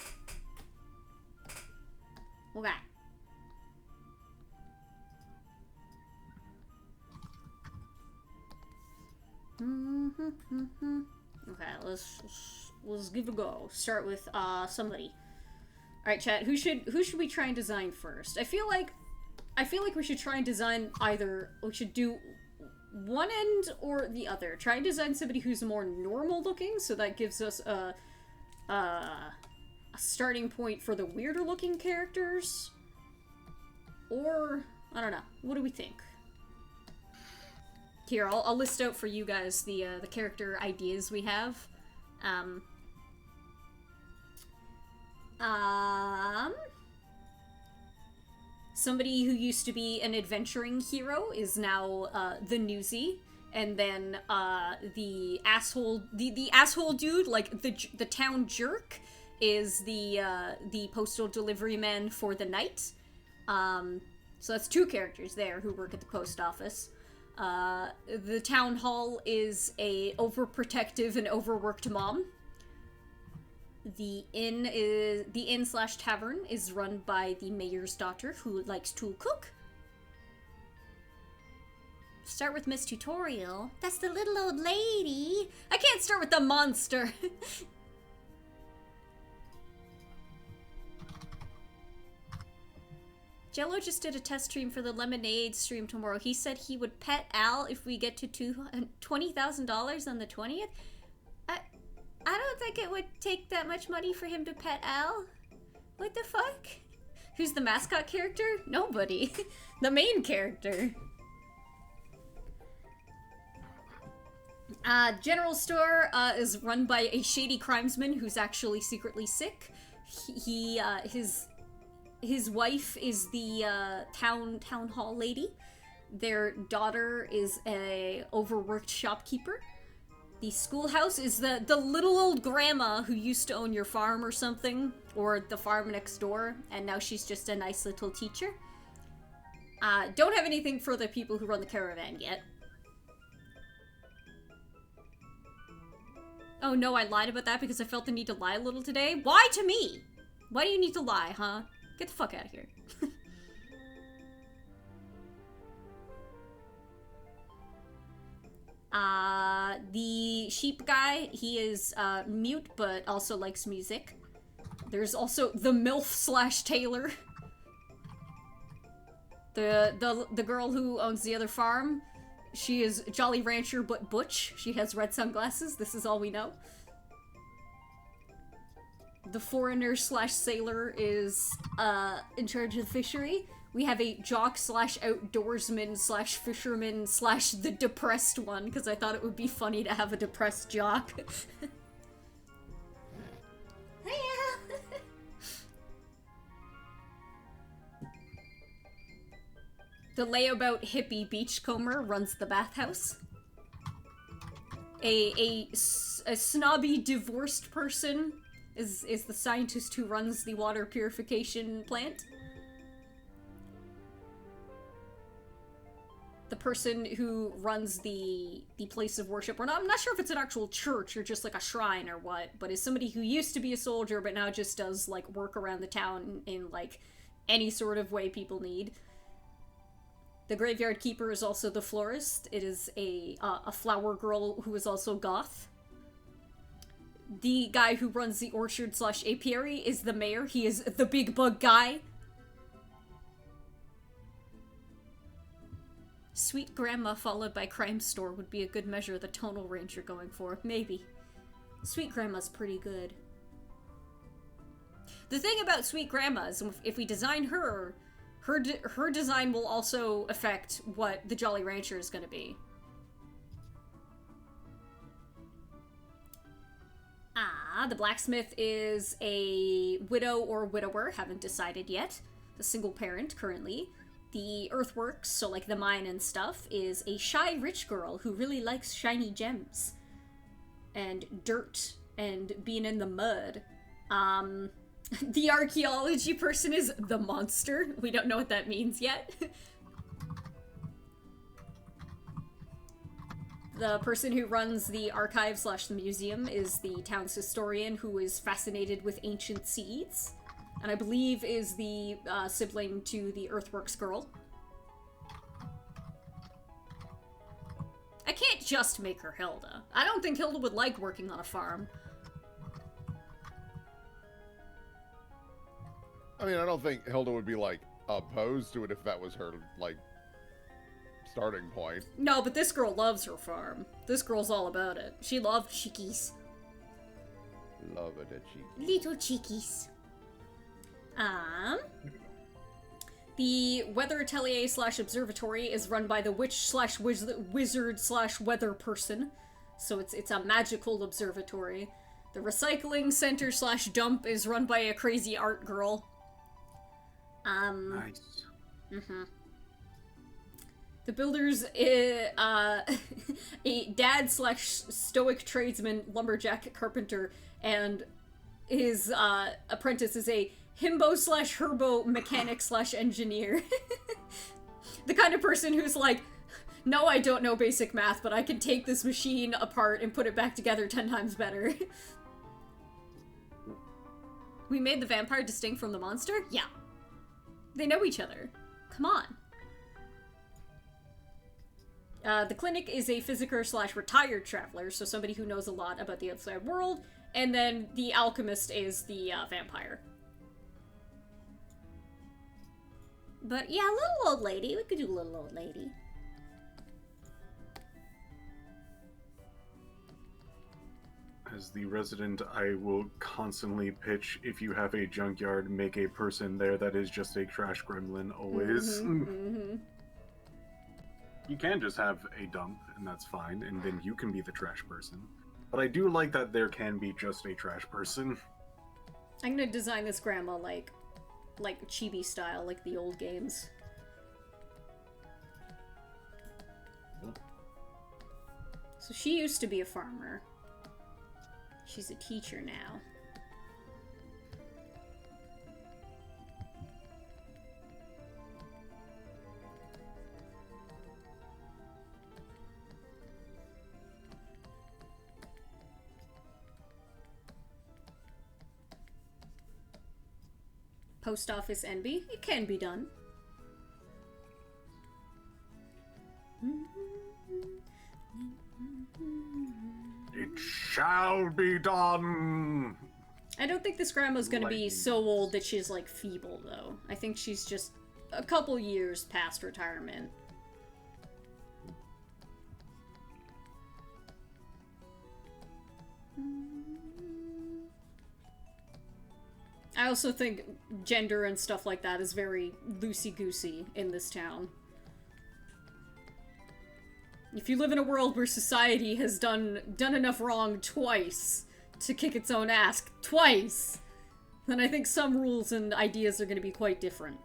Okay. Okay, let's give it a go. Start with somebody. All right, chat. Who should we try and design first? I feel like we should try and design either. We should do one end or the other. Try and design somebody who's more normal looking, so that gives us a starting point for the weirder looking characters. Or I don't know. What do we think? Here, I'll list out for you guys the character ideas we have. Somebody who used to be an adventuring hero is now the newsie, and then the asshole dude, like the town jerk, is the postal delivery man for the night. So that's two characters there who work at the post office. The town hall is a overprotective and overworked mom. The inn/tavern is run by the mayor's daughter who likes to cook. Start with Miss Tutorial. That's the little old lady. I can't start with the monster. Jello just did a test stream for the Lemonade stream tomorrow. He said he would pet Al if we get to $20,000 on the 20th. I don't think it would take that much money for him to pet Al. What the fuck? Who's the mascot character? Nobody. The main character. General store is run by a shady crimesman who's actually secretly sick. His wife is the town hall lady. Their daughter is a overworked shopkeeper. The schoolhouse is the little old grandma who used to own your farm or something, or the farm next door, and now she's just a nice little teacher. Don't have anything for the people who run the caravan yet. Oh no, I lied about that because I felt the need to lie a little today. Why to me? Why do you need to lie, huh? Get the fuck out of here. The sheep guy, he is mute but also likes music. There's also the MILF / Taylor. The girl who owns the other farm, she is Jolly Rancher but butch. She has red sunglasses, this is all we know. The foreigner / sailor is in charge of the fishery. We have a jock / outdoorsman / fisherman / the depressed one, because I thought it would be funny to have a depressed jock. Hiya! The layabout hippie beachcomber runs the bathhouse. A snobby divorced person is the scientist who runs the water purification plant. The person who runs the place of worship, I'm not sure if it's an actual church or just like a shrine or what, but is somebody who used to be a soldier but now just does like work around the town in like any sort of way people need. The graveyard keeper is also the florist. It is a flower girl who is also goth. The guy who runs the orchard / apiary is the mayor. He is the big bug guy. Sweet grandma followed by crime store would be a good measure of the tonal range you're going for. Maybe. Sweet grandma's pretty good. The thing about sweet grandma is if we design her, her design will also affect what the Jolly Rancher is going to be. The blacksmith is a widow or widower, haven't decided yet. The single parent currently. The earthworks, so like the mine and stuff, is a shy rich girl who really likes shiny gems. And dirt, and being in the mud. The archaeology person is the monster. We don't know what that means yet. The person who runs the archive / the museum is the town's historian who is fascinated with ancient seeds. And I believe is the sibling to the earthworks girl. I can't just make her Hilda. I don't think Hilda would like working on a farm. I mean, I don't think Hilda would be, like, opposed to it if that was her, like, starting point. No, but this girl loves her farm. This girl's all about it. She loves chickies. Love it, a cheeky. Little chickies. The weather atelier / observatory is run by the witch / wizard / weather person. So it's a magical observatory. The recycling center / dump is run by a crazy art girl. Nice. The builders, a dad / stoic tradesman, lumberjack, carpenter, and his apprentice is a himbo / herbo mechanic / engineer. The kind of person who's like, no, I don't know basic math, but I can take this machine apart and put it back together 10 times better. We made the vampire distinct from the monster? Yeah. They know each other. Come on. The clinic is a physicker / retired traveler, so somebody who knows a lot about the outside world, and then the alchemist is the vampire. But yeah, little old lady. We could do little old lady. As the resident, I will constantly pitch, if you have a junkyard, make a person there that is just a trash gremlin, always. You can just have a dump, and that's fine, and then you can be the trash person. But I do like that there can be just a trash person. I'm gonna design this grandma like chibi style, like the old games. So she used to be a farmer. She's a teacher now. Post office NB. It can be done. It shall be done. I don't think this grandma's gonna be Lightning so old that she's, like, feeble, though. I think she's just a couple years past retirement. I also think gender and stuff like that is very loosey-goosey in this town. If you live in a world where society has done enough wrong twice to kick its own ass twice, then I think some rules and ideas are going to be quite different.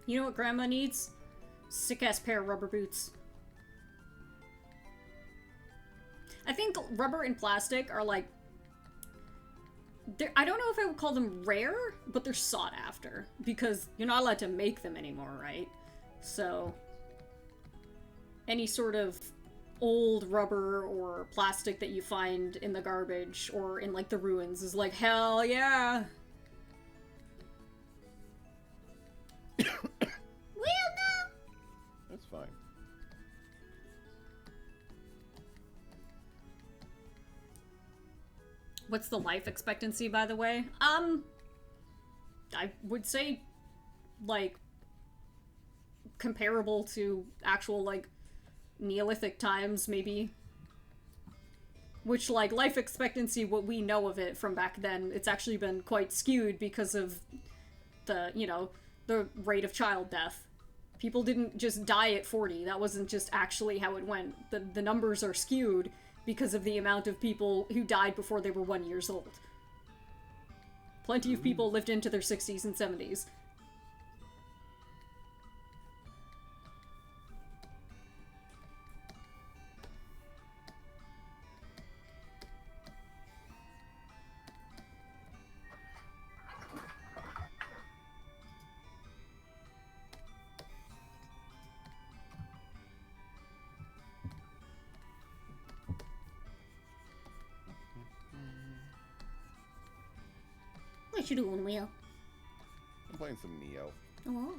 You know what Grandma needs? Sick-ass pair of rubber boots. I think rubber and plastic are like... I don't know if I would call them rare, but they're sought after. Because you're not allowed to make them anymore, right? So... any sort of old rubber or plastic that you find in the garbage or in, like, the ruins is like, hell yeah! Well, no. That's fine. What's the life expectancy, by the way? I would say, like, comparable to actual, like, Neolithic times, maybe. Which, like, life expectancy, what we know of it from back then, it's actually been quite skewed because of the, you know, the rate of child death. People didn't just die at 40. That wasn't just actually how it went. The numbers are skewed because of the amount of people who died before they were 1 year old. Plenty of people lived into their 60s and 70s. What you doing, Will? I'm playing some Neo. Oh.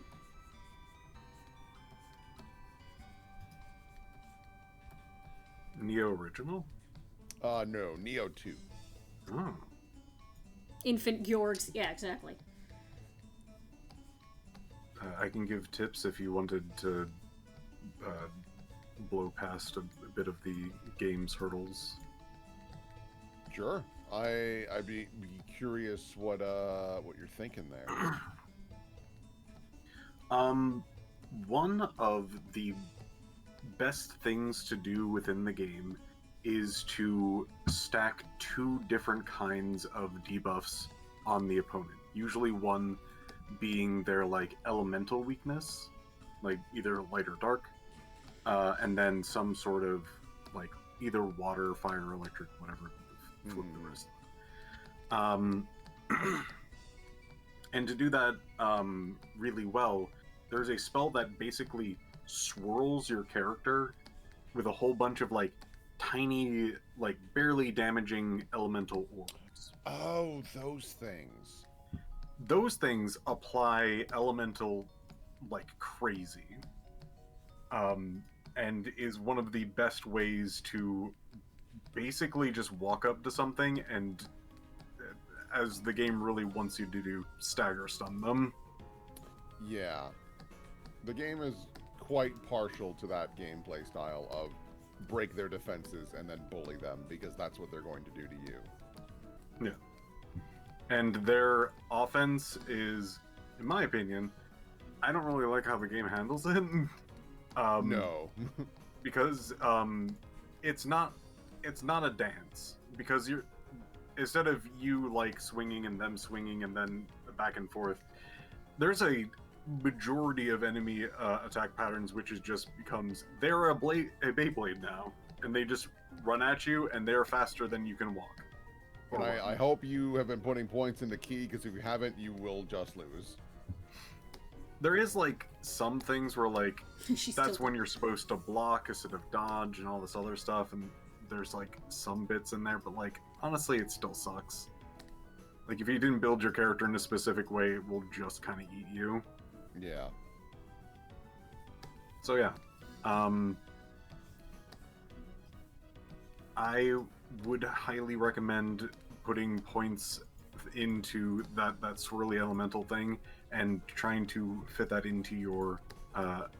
Neo original? No, Neo 2. Oh. Infant Georgs. Yeah, exactly. I can give tips if you wanted to blow past a bit of the game's hurdles. Sure. I'd be curious what you're thinking there. One of the best things to do within the game is to stack 2 different kinds of debuffs on the opponent. Usually one being their, like, elemental weakness, like either light or dark, and then some sort of, like, either water, fire, electric, whatever. Flip the rest. And to do that really well, there's a spell that basically swirls your character with a whole bunch of, like, tiny, like, barely damaging elemental orbs. Oh, those things. those things apply elemental like crazy, and is one of the best ways to basically just walk up to something and, as the game really wants you to do, stagger stun them. Yeah. The game is quite partial to that gameplay style of break their defenses and then bully them, because that's what they're going to do to you. Yeah. And their offense is, in my opinion, I don't really like how the game handles it. No. Because it's not a dance, because you're, instead of you like swinging and them swinging and then back and forth, there's a majority of enemy attack patterns which is just becomes they're a Beyblade now, and they just run at you and they're faster than you can walk. And I hope you have been putting points into Key, because if you haven't, you will just lose. There is like some things where like She's that's still when you're supposed to block instead of dodge and all this other stuff, and there's like some bits in there, but like honestly it still sucks. Like if you didn't build your character in a specific way, it will just kind of eat you. Yeah. So yeah, I would highly recommend putting points into that swirly elemental thing and trying to fit that into your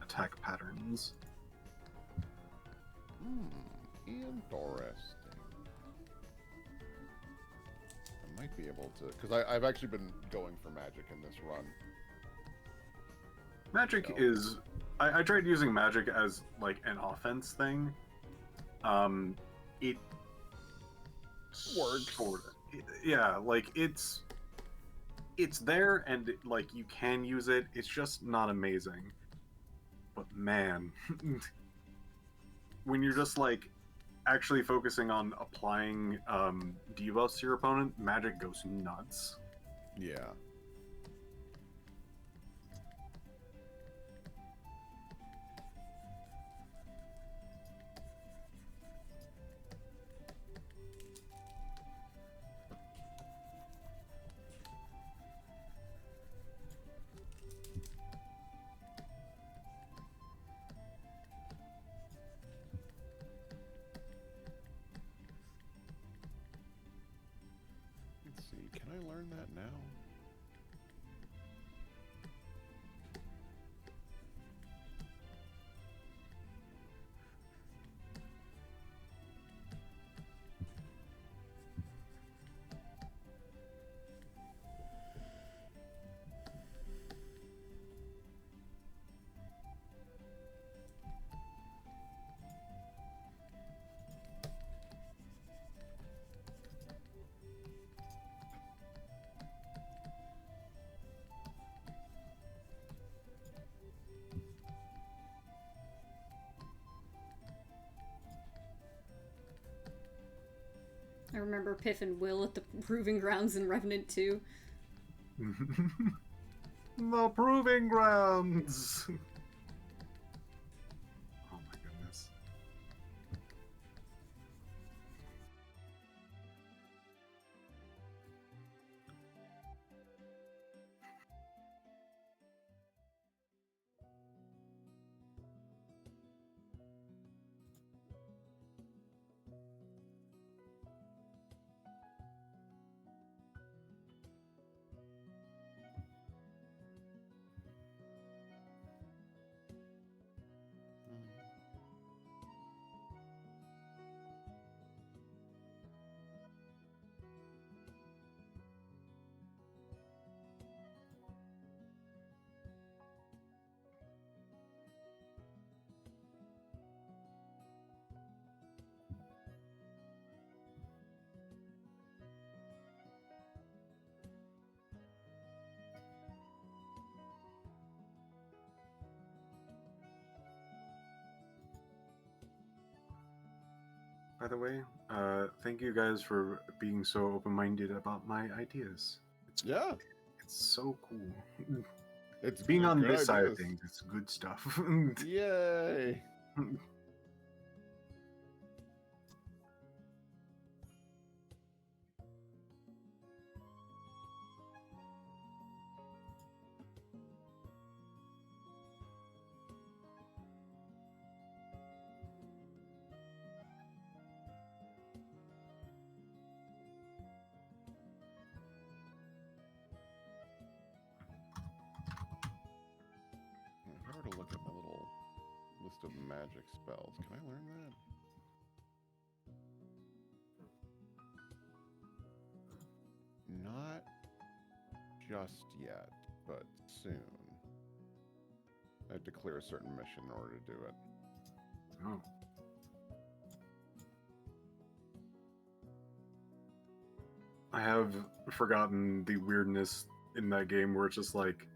attack patterns. Interesting. I might be able to, because I've actually been going for magic in this run. Magic So- is, I tried using magic as like an offense thing. It Works. Yeah, like it's there, and like you can use it. It's just not amazing. But man, when you're just like actually focusing on applying debuffs to your opponent, magic goes nuts. Yeah. Let's see, can I learn that now? I remember Piff and Will at the Proving Grounds in Revenant 2. The Proving Grounds. Oh my goodness. By the way, thank you guys for being so open-minded about my ideas. Yeah. It's so cool. It's Being on good this side of ideas. things, it's good stuff. Yay. magic spells. Can I learn that? Not just yet, but soon. I have to clear a certain mission in order to do it. Oh. I have forgotten the weirdness in that game where it's just like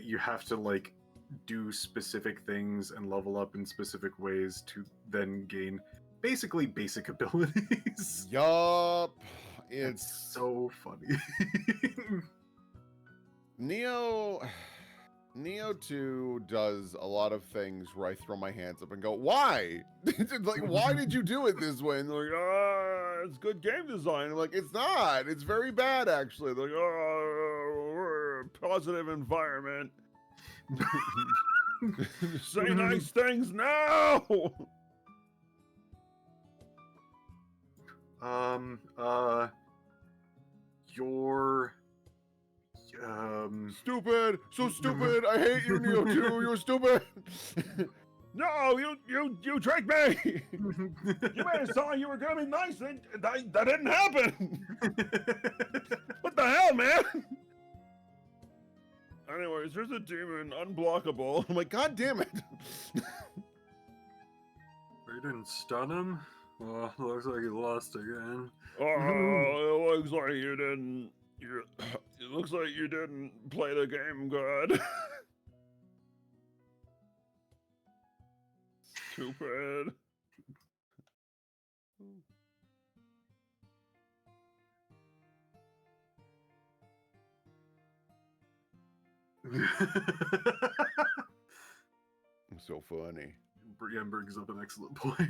you have to like do specific things and level up in specific ways to then gain basically basic abilities. Yup. It's so funny. Neo 2 does a lot of things where I throw my hands up and go, why? Like, why did you do it this way? And they're like, it's good game design. I'm like, it's not. It's very bad, actually. They're like, positive environment. Say nice things now. Your Stupid, so stupid. I hate you, Neo 2. You're stupid. No, you tricked me. You made it sound like you were gonna be nice, and that didn't happen. What the hell, man? Anyways, there's a demon, unblockable. I'm like, God damn it. You didn't stun him? Well, looks like you lost again. Oh, it looks like you didn't. It looks like you didn't play the game good. Stupid. So funny. Brienne brings up an excellent point.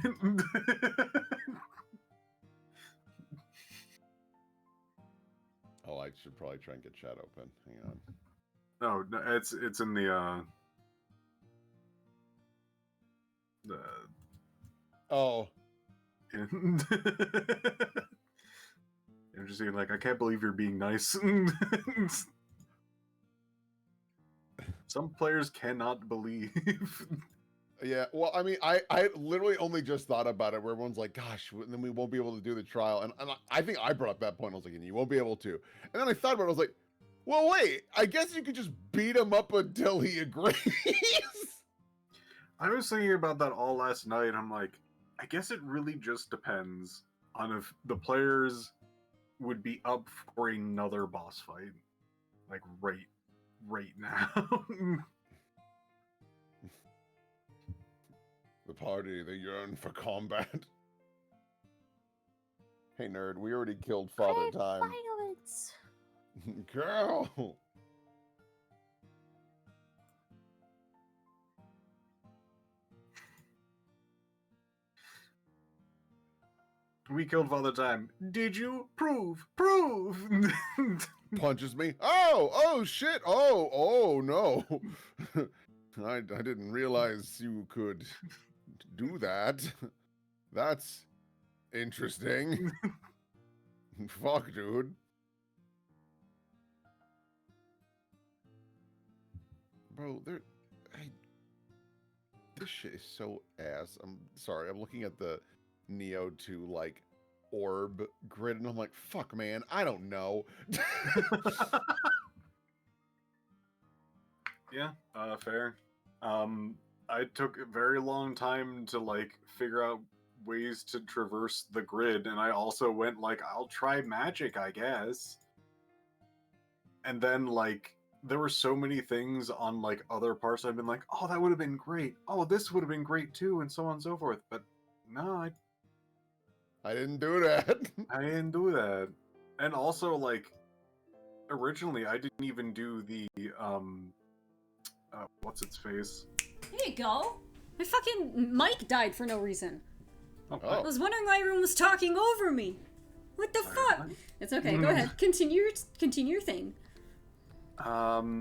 Oh, I should probably try and get chat open. Hang on. No, it's in the Oh. I'm just saying, like, I can't believe you're being nice. Some players cannot believe. Yeah, well, I mean, I literally only just thought about it where everyone's like, gosh, then we won't be able to do the trial. And I think I brought up that point. I was like, you won't be able to. And then I thought about it. I was like, well, wait, I guess you could just beat him up until he agrees. I was thinking about that all last night. I'm like, I guess it really just depends on if the players would be up for another boss fight. Like, right now. The party, they yearn for combat. Hey, nerd, we already killed Father Time. Violence. Girl! We killed Father Time. Did you? Prove! Prove! Punches me. Oh, shit. Oh, no. I didn't realize you could do that. That's interesting. Fuck, dude. Bro, this shit is so ass. I'm sorry. I'm looking at the Neo 2 like orb grid and I'm like, fuck, man, I don't know. Yeah, fair. I took a very long time to like figure out ways to traverse the grid, and I also went like, I'll try magic, I guess. And then like there were so many things on like other parts I've been like, oh, that would have been great. Oh, this would have been great too, and so on and so forth. But no, I didn't do that. I didn't do that. And also like originally I didn't even do the what's its face? There you go. My fucking mic died for no reason. Oh. I was wondering why everyone was talking over me. What the fuck? It's okay. Go ahead. Continue your thing. I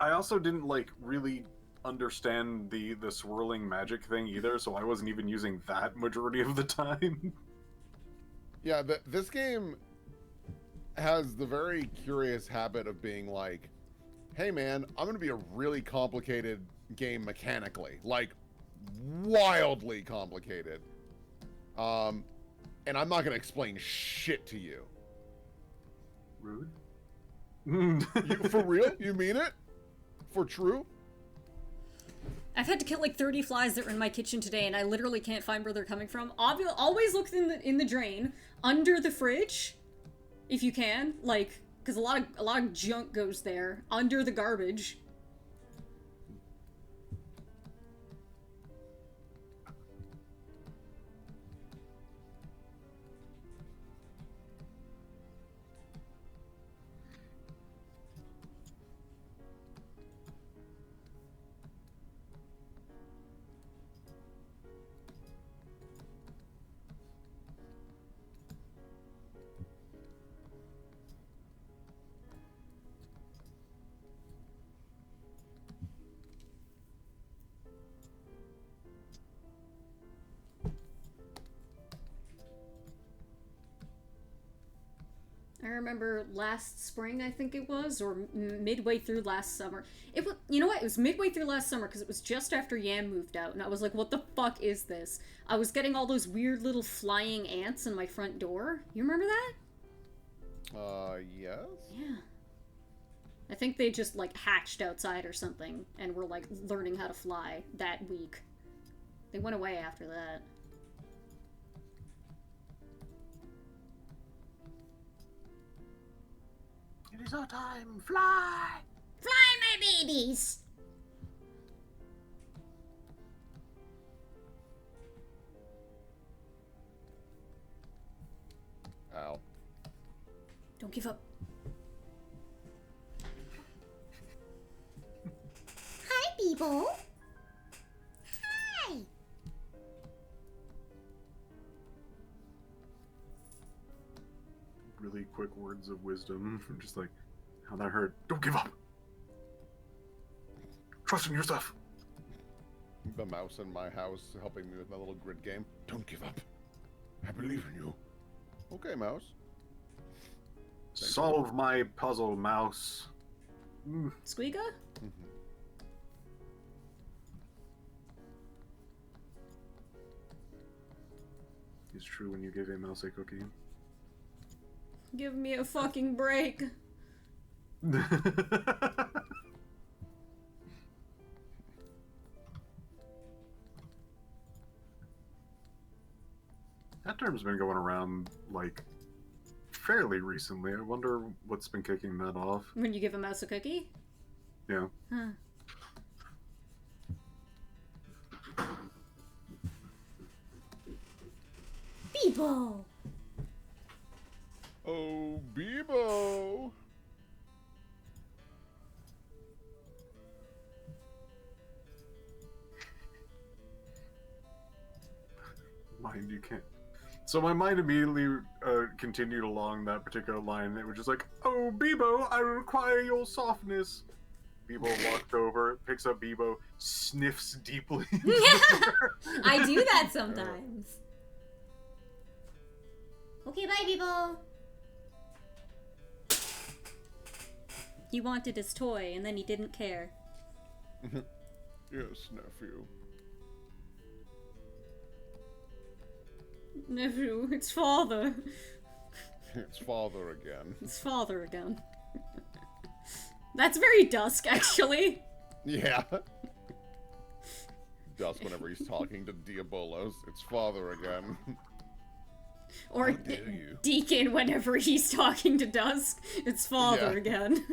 also didn't like really understand the swirling magic thing either, so I wasn't even using that majority of the time. Yeah, this game has the very curious habit of being like, hey man, I'm gonna be a really complicated game mechanically, like wildly complicated. And I'm not gonna explain shit to you. Rude. For real? You mean it? For true? I've had to kill like 30 flies that were in my kitchen today, and I literally can't find where they're coming from. Always look in the drain, under the fridge, if you can, like, because a lot of junk goes there, under the garbage. I remember last spring, I think it was, or midway through last summer. It was, you know what? It was midway through last summer because it was just after Yam moved out, and I was like, "What the fuck is this?" I was getting all those weird little flying ants in my front door. You remember that? Yes. Yeah. I think they just like hatched outside or something, and were like learning how to fly that week. They went away after that. It is our time. Fly. Fly, my babies. Ow. Don't give up. Hi, people. Hi. Really quick words of wisdom. Just like, how that hurt. Don't give up. Trust in yourself. The mouse in my house helping me with my little grid game. Don't give up. I believe in you. Okay, mouse. Thank Solve my puzzle, mouse. Squeaga? Mhm. It's true when you give a mouse a cookie. Give me a fucking break. That term's been going around, like, fairly recently. I wonder what's been kicking that off. When you give a mouse a cookie? Yeah. Huh. Bebo. Oh, Bebo. Mind you can't. So my mind immediately continued along that particular line. It was just like, "Oh, Bebo, I require your softness." Bebo walked over, picks up Bebo, sniffs deeply. I do that sometimes. Okay, bye, Bebo. He wanted his toy, and then he didn't care. Yes, nephew. Nephew, it's father. It's father again. It's father again. That's very Dusk, actually. Yeah. Dusk whenever he's talking to Diabolos. It's father again. Or How dare you. Deacon whenever he's talking to Dusk. It's father Yeah. again.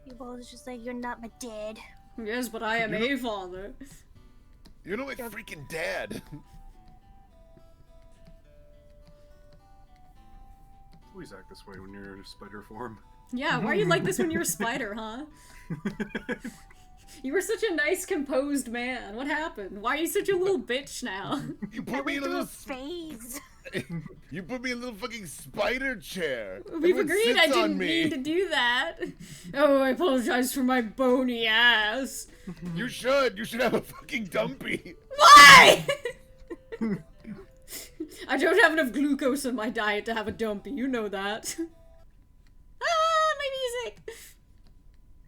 You both just like, you're not my dad. Yes, but I am a father. You're not my freaking dad. Always act this way when you're in spider form. Yeah, why are you like this when you're a spider, huh? You were such a nice, composed man. What happened? Why are you such a little bitch now? You put me in a little. Phase. You put me in a little fucking spider chair. We've Everyone agreed I sits on didn't me. mean to do that. Oh, I apologize for my bony ass. You should. You should have a fucking dumpy. Why? I don't have enough glucose in my diet to have a dumpy. You know that. Ah, my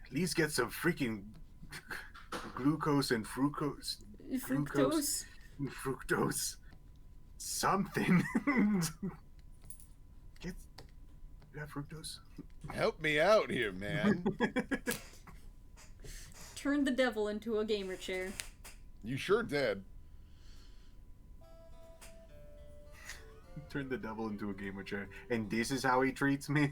At least get some freaking glucose and fructose. Fructose. Fructose. Something. Get. You have fructose? Help me out here, man. Turn the devil into a gamer chair. You sure did. Turn the devil into a gamer chair. And this is how he treats me?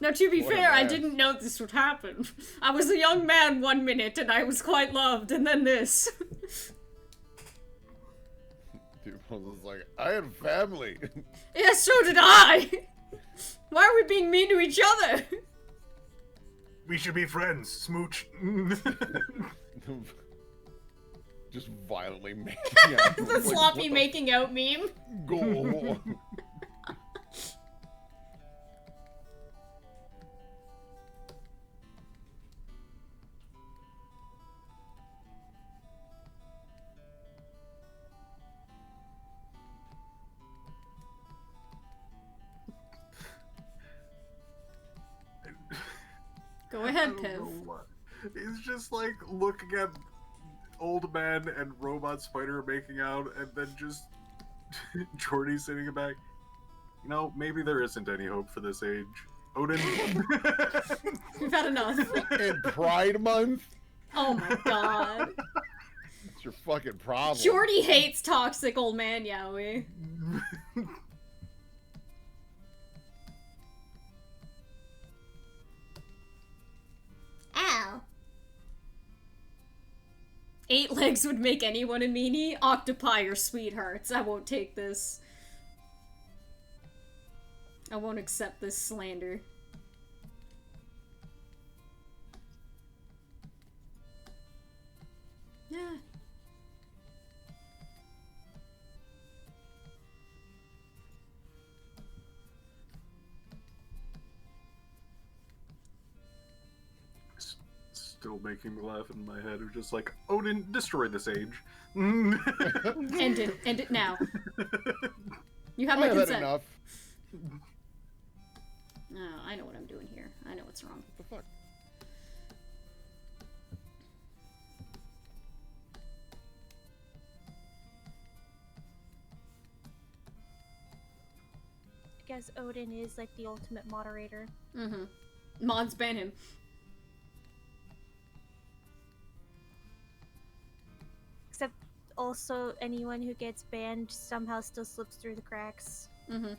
Now, to be What an fair, I ass. didn't know this would happen. I was a young man 1 minute, and I was quite loved, and then this. Dude was like, I had family. Yeah, so did I! Why are we being mean to each other? We should be friends. Smooch. Just violently making out. The Like, sloppy what the making out meme. Go. Go I ahead, don't know Piv. what. It's just like looking at old man and robot spider making out, and then just Jordy sitting back. You know, maybe there isn't any hope for this age. Odin. We've had enough. In Pride Month? Oh my god. It's your fucking problem. Jordy hates toxic old man Yowie. Ow. 8 legs would make anyone a meanie. Octopi are sweethearts. I won't take this. I won't accept this slander. Yeah. Still making me laugh in my head. Of just like, Odin, destroy this age. End it. End it now. You have my I've had consent. enough. Oh, I know what I'm doing here. I know what's wrong. What the fuck? I guess Odin is like the ultimate moderator. Mm-hmm. Mods ban him. Except also anyone who gets banned somehow still slips through the cracks. Mm-hmm. Yeah,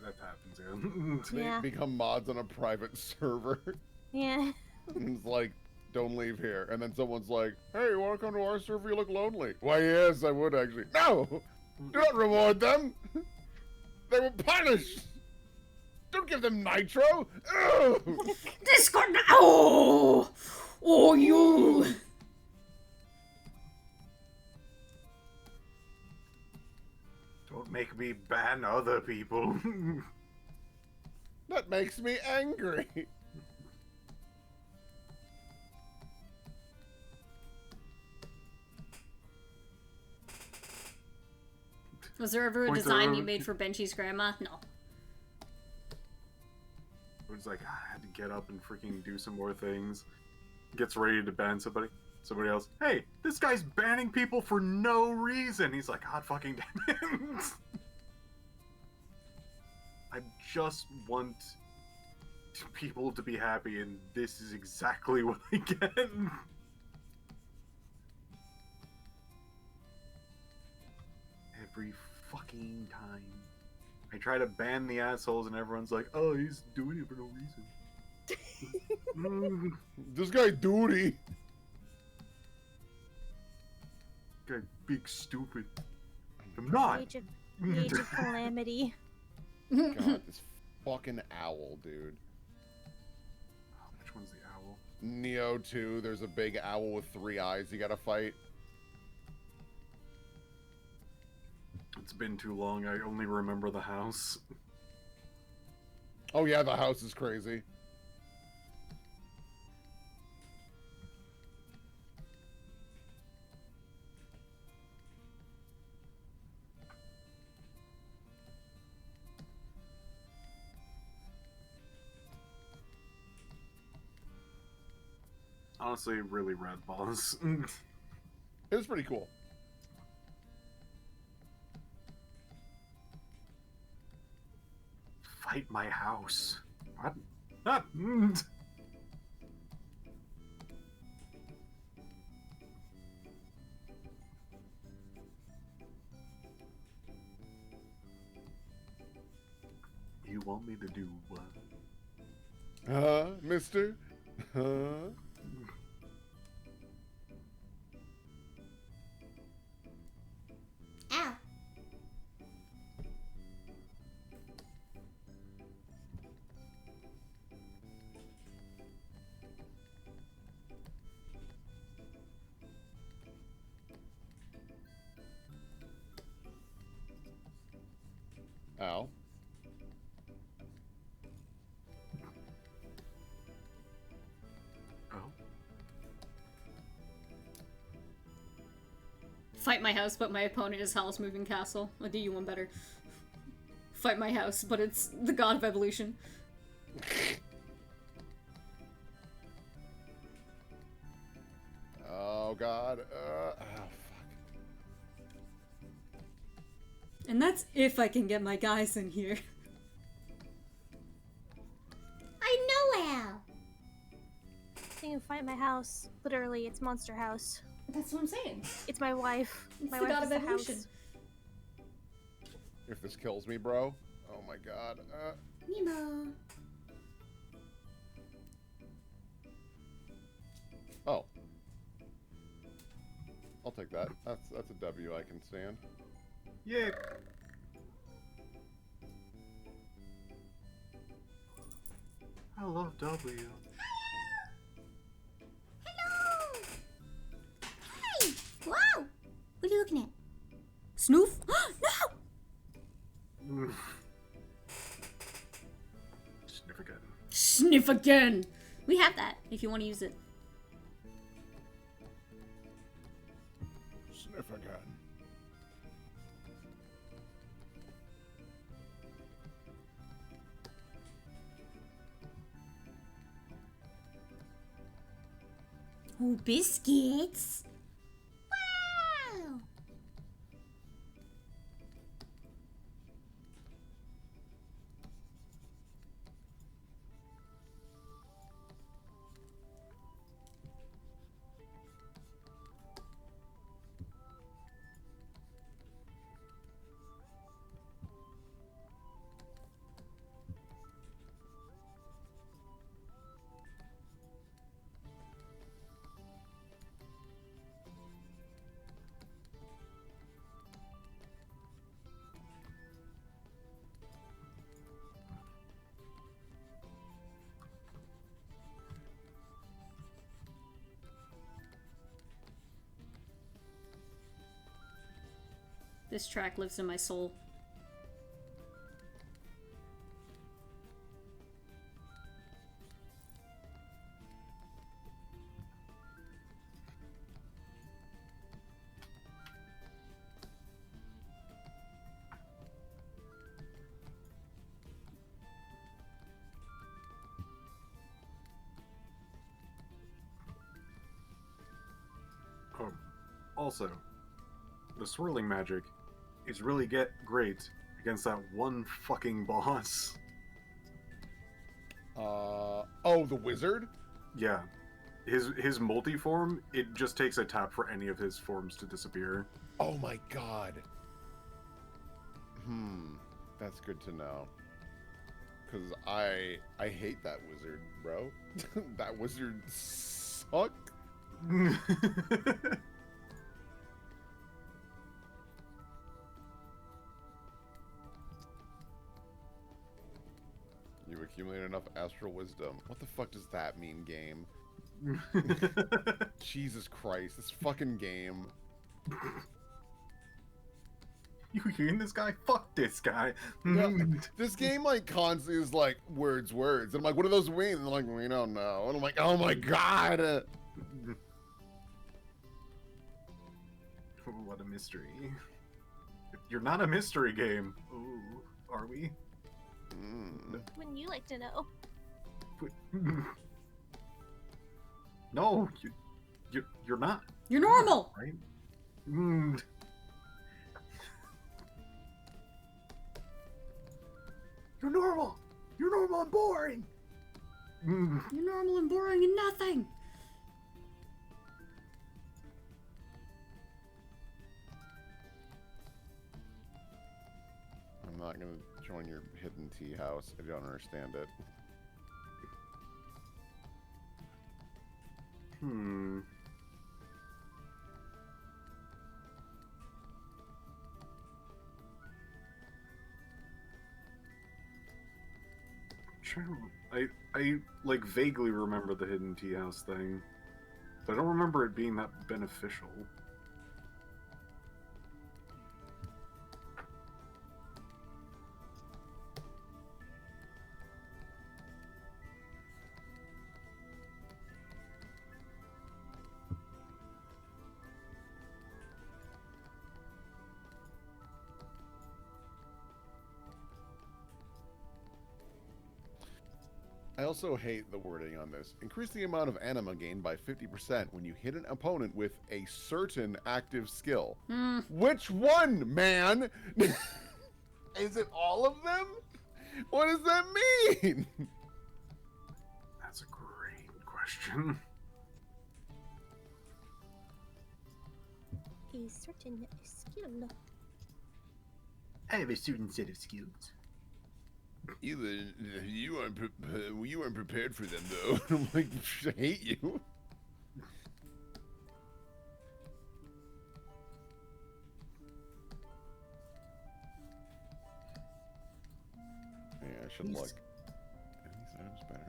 that happens, yeah. They Yeah. become mods on a private server. Yeah. And it's like, don't leave here. And then someone's like, hey, you want to come to our server? You look lonely. Why, yes, I would actually. No! Do not reward them! They were punished! Don't give them nitro! Ugh! Discord now! Oh! Oh, you! Don't make me ban other people. That makes me angry. Was there ever a Points design are- you made for Benchy's grandma? No. It was like, I had to get up and freaking do some more things. Gets ready to ban somebody. Somebody else, hey, this guy's banning people for no reason. He's like, God fucking damn it. I just want people to be happy, and this is exactly what I get. Every fucking time. I try to ban the assholes, and everyone's like, oh, he's doing it for no reason. This guy duty. Guy, big stupid. I'm not. Age of calamity. God, this fucking owl, dude. Oh, which one's the owl? Neo 2, there's a big owl with 3 eyes you gotta fight. It's been too long. I only remember the house. Oh yeah, the house is crazy. honestly really rad boss. It was pretty cool. Fight my house. What? Ah, You want me to do what? Mister? Huh? Ow. Ow. Oh. Fight my house, but my opponent is Howl's Moving Castle. I'll do you one better. Fight my house, but it's the god of evolution. Oh god. Oh fuck. And that's if I can get my guys in here. I know Al. Thing of Fight My House. Literally, it's Monster House. That's what I'm saying. It's my wife. It's my the wife god is of the evolution. house. If this kills me, bro. Oh my god. Nemo. Oh. I'll take that. That's a W I can stand. Yay! I love W. Hello. Hey. Wow. What are you looking at? Snoof? No! Sniff again. Sniff again! We have that, if you want to use it. Sniff again. Oh, biscuits. Wow. This track lives in my soul. Oh, also, the swirling magic is really great against that one fucking boss. Oh, the wizard? Yeah. His multi-form, it just takes a tap for any of his forms to disappear. Oh my god. That's good to know. Cause I hate that wizard, bro. That wizard suck. You accumulate enough astral wisdom. What the fuck does that mean, game? Jesus Christ, this fucking game. You hearing this guy? Fuck this guy. Yeah, this game like constantly is like words. And I'm like, what do those mean? And they're like, we don't know. And I'm like, oh my god. What a mystery. You're not a mystery game. Ooh, are we? Wouldn't you like to know? No, you're not. You're normal. Right? Mm. You're normal. You're normal and boring. Mm. You're normal and boring and nothing. I'm not gonna join your hidden tea house. I don't understand it. Hmm. I like vaguely remember the hidden tea house thing, but I don't remember it being that beneficial. I also hate the wording on this. Increase the amount of anima gain by 50% when you hit an opponent with a certain active skill. Which one, man? Is it all of them? What does that mean? That's a great question. A certain skill. I have a certain set of skills. You weren't prepared for them though. I'm like, I hate you. Yeah, I should look. Are these items better?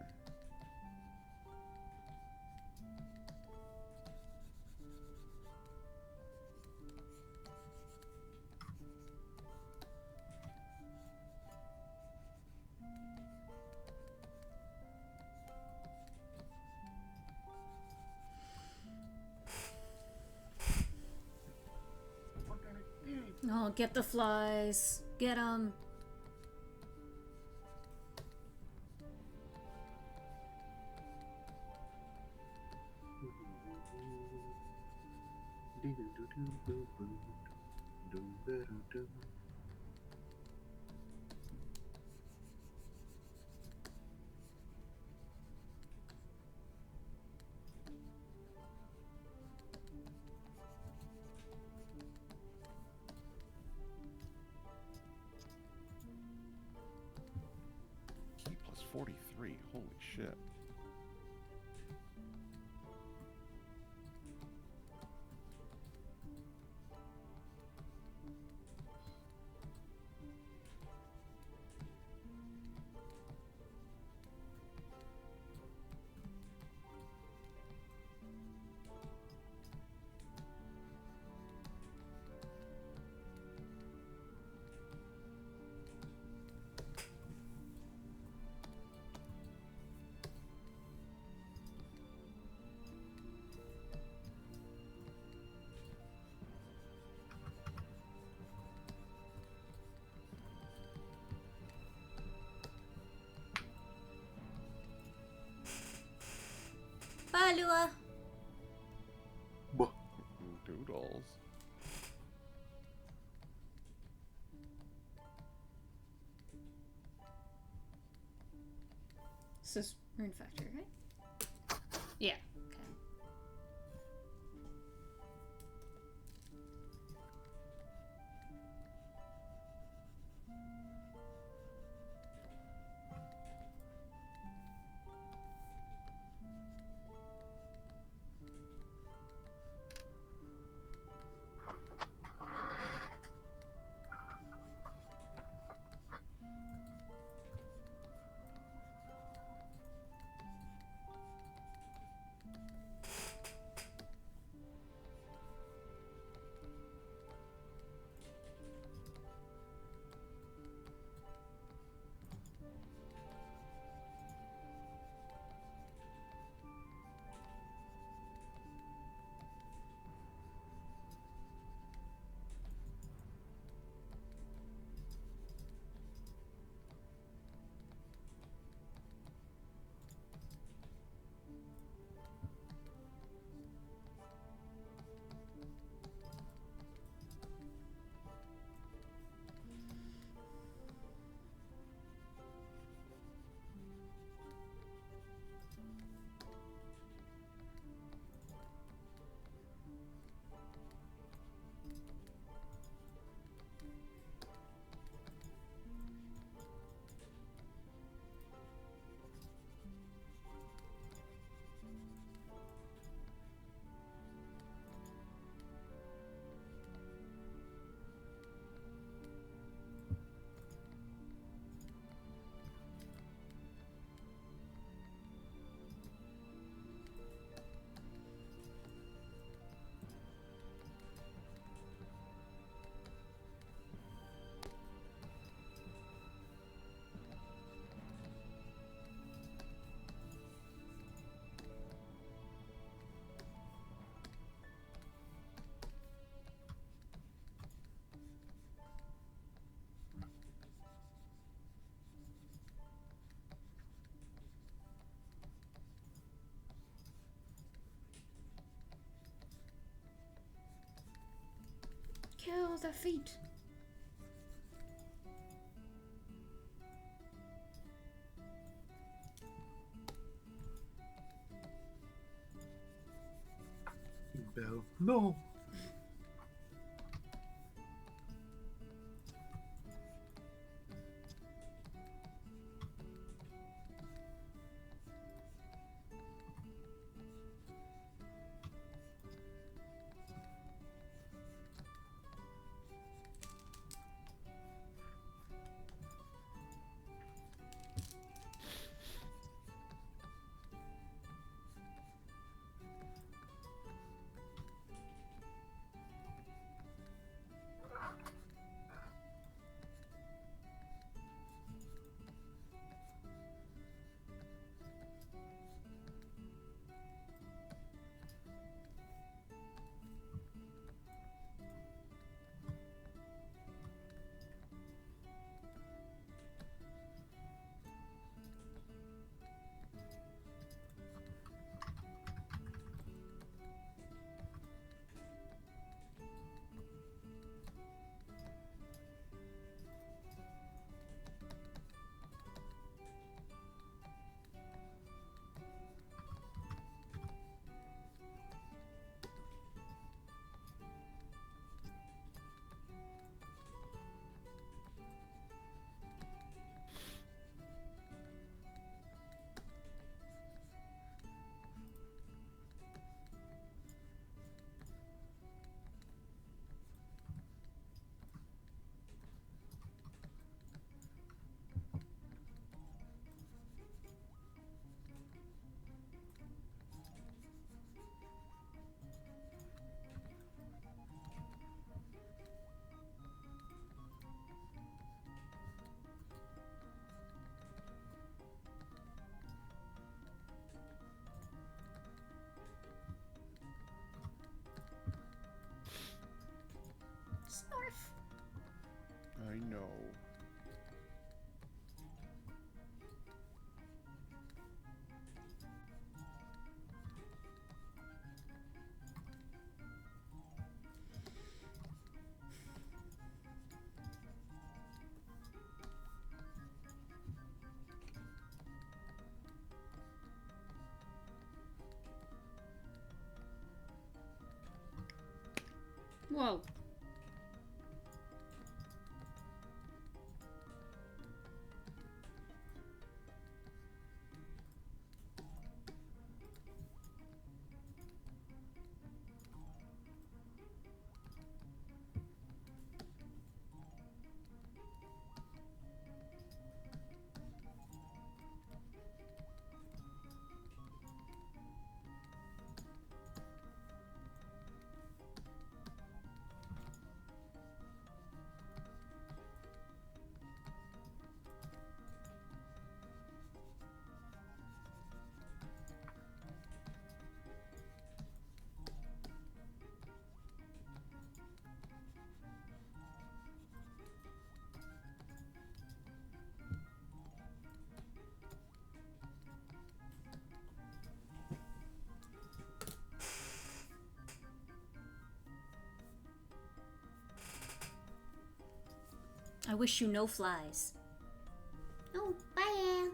Oh, get the flies. Get them. Key plus 43. Holy shit. Bye, Lua. Doodles. This is Rune Factory, right? Yeah. Okay. kill the feet. Bell. No. Snarf. I know. Whoa. I wish you no flies. Oh, bye, Al.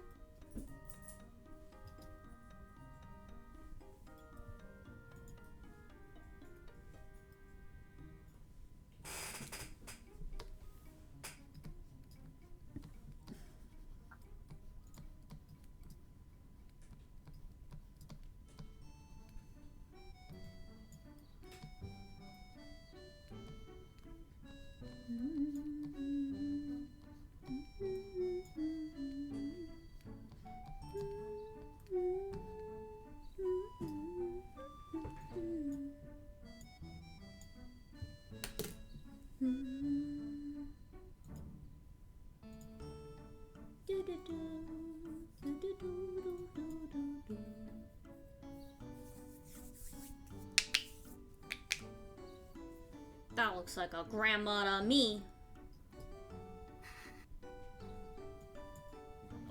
That looks like a grandma to me.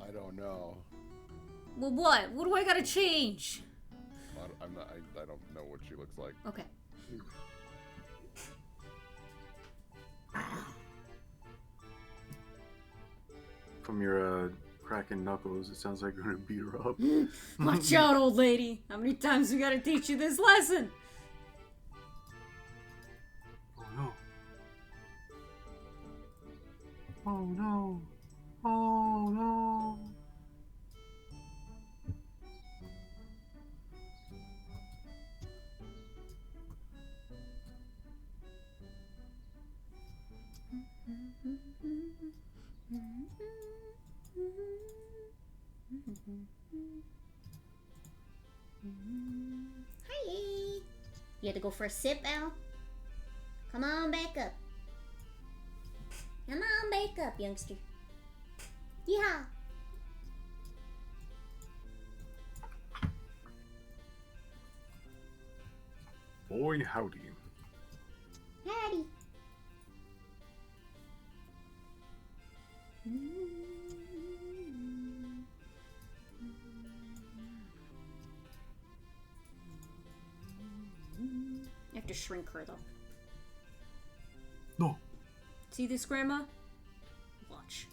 I don't know. Well, what? What do I gotta change? I don't know what she looks like. Okay. From your cracking knuckles, it sounds like you're gonna beat her up. Watch out, old lady. How many times we gotta teach you this lesson? Oh no. Oh no. Oh no. Hi. You had to go for a sip, Al? Come on back up. Come on back up, youngster. Yeehaw. Boy, howdy. Howdy. You have to shrink her, though. No. See this, Grandma? Watch.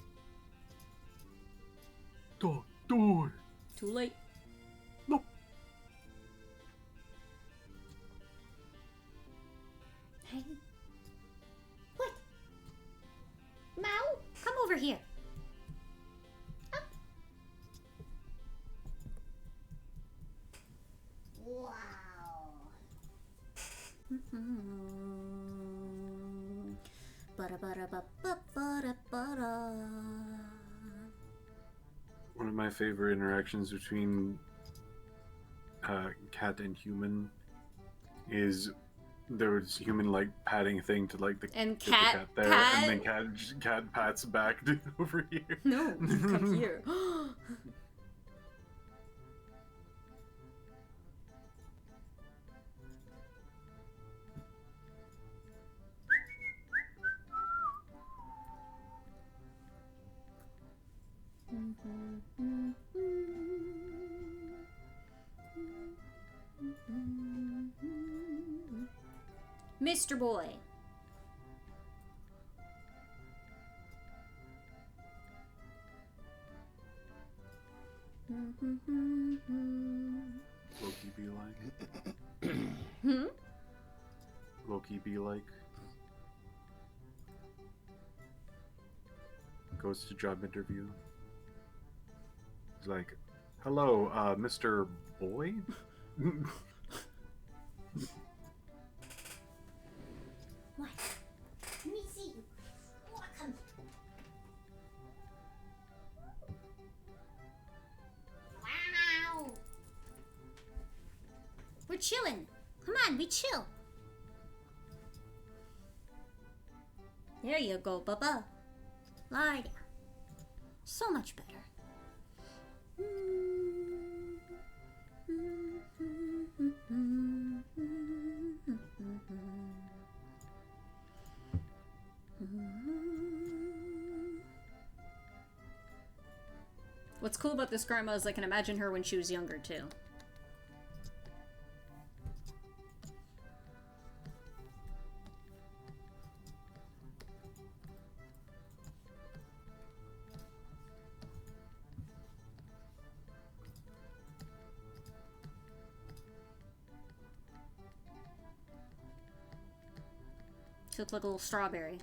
Don't do it. Too late. No. Hey. What? Mao, come over here. Up. Wow. Ba-da-ba-da-ba-ba-ba-da-ba-da. One of my favorite interactions between cat and human is there was human like patting thing to like the And get the cat cat there, pat? and then cat pats back over here. No, come here. Mr. Boy. Loki be like. Hmm? Loki be like. Goes to job interview. He's like, "Hello, Mr. Boy." What? Let me see. What comes? Wow. We're chilling. Come on, we chill. There you go, Bubba. Lord. So much better. What's cool about this grandma is I can imagine her when she was younger, too. She looked like a little strawberry.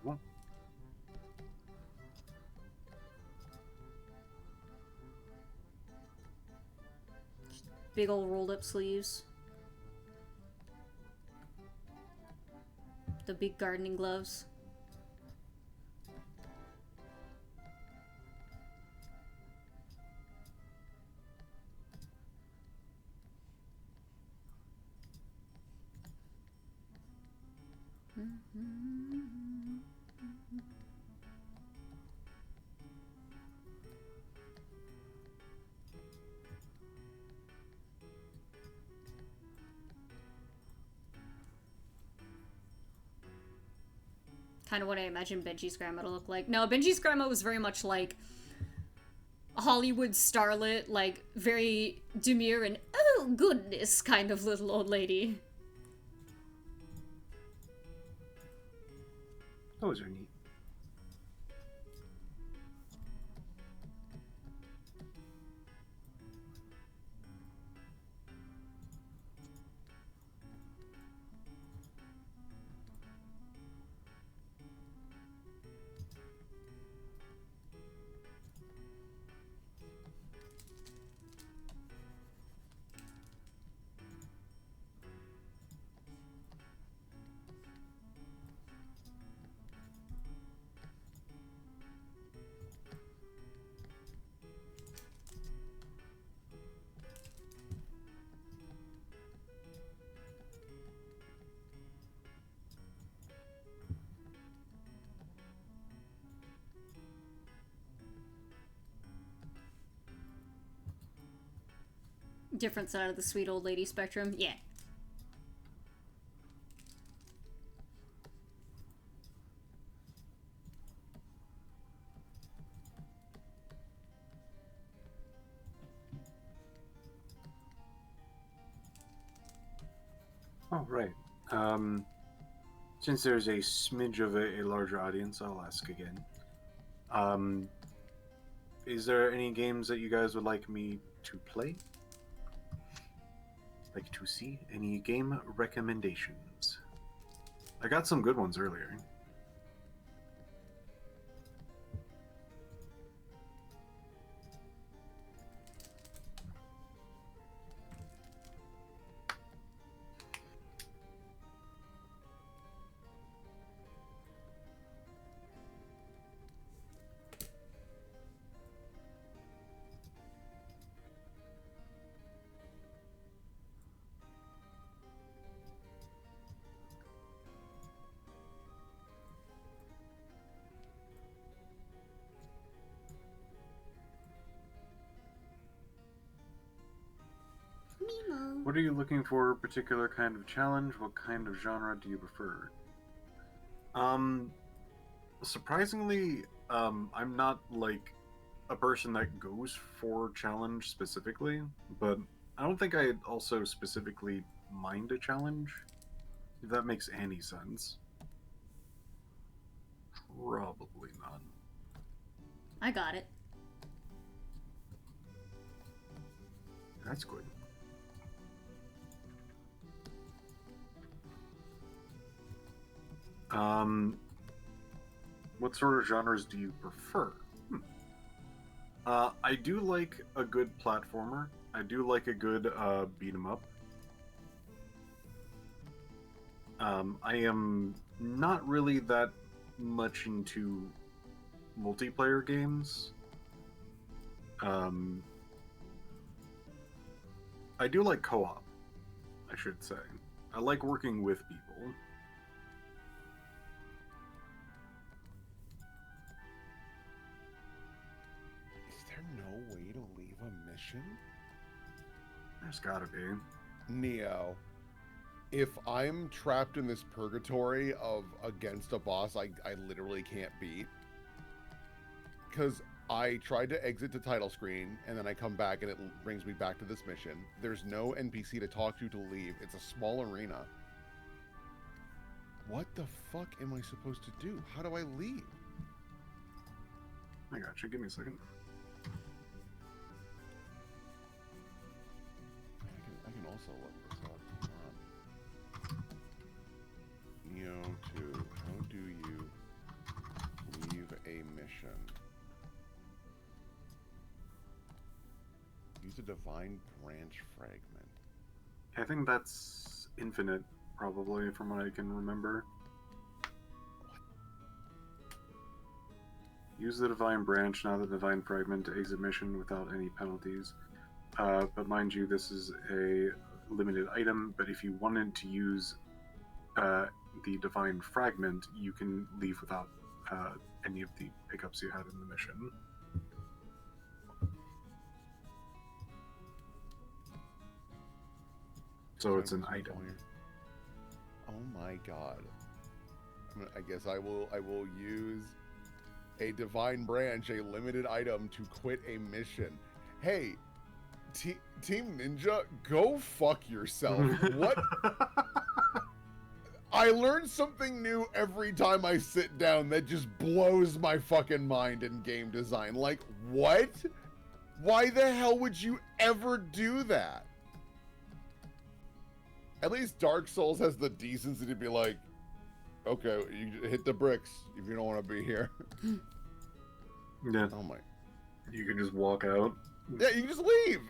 Well, Big old rolled up sleeves. The big gardening gloves. Kind of what I imagine Benji's grandma to look like. No, Benji's grandma was very much like a Hollywood starlet, like very demure and oh goodness kind of little old lady. those are neat. different side of the sweet old lady spectrum. Yeah. Oh, right. Since there's a smidge of a larger audience, I'll ask again. Is there any games that you guys would like me to play? Like to see? Any game recommendations? I got some good ones earlier. Mimo. What are you looking for? Particular kind of challenge? What kind of genre do you prefer? Surprisingly, I'm not like a person that goes for challenge specifically, but I don't think I also specifically mind a challenge. If that makes any sense. Probably not. I got it. That's good. What sort of genres do you prefer? I do like a good platformer. I do like a good beat 'em up. I am not really that much into multiplayer games. I do like co-op, I should say. I like working with people. Is there no way to leave a mission? There's gotta be. Neo, if I'm trapped in this purgatory of against a boss I literally can't beat, because I tried to exit the title screen and then I come back and it brings me back to this mission. There's no NPC to talk to leave. It's a small arena. What the fuck am I supposed to do? How do I leave? I gotcha. Give me a second. I can also look this up. Neo 2, how do you leave a mission? Use a divine branch fragment. I think that's infinite, probably, from what I can remember. Use the divine branch, not the divine fragment, to exit mission without any penalties. But mind you, this is a limited item, but if you wanted to use the divine fragment, you can leave without any of the pickups you had in the mission. So it's an item. Oh my god. I guess I will use a divine branch, a limited item, to quit a mission. Hey, Team Ninja, go fuck yourself. What? I learn something new every time I sit down that just blows my fucking mind in game design. Like, what? Why the hell would you ever do that? At least Dark Souls has the decency to be like, okay, you hit the bricks if you don't want to be here. Yeah. Oh my. You can just walk out. Yeah, you can just leave.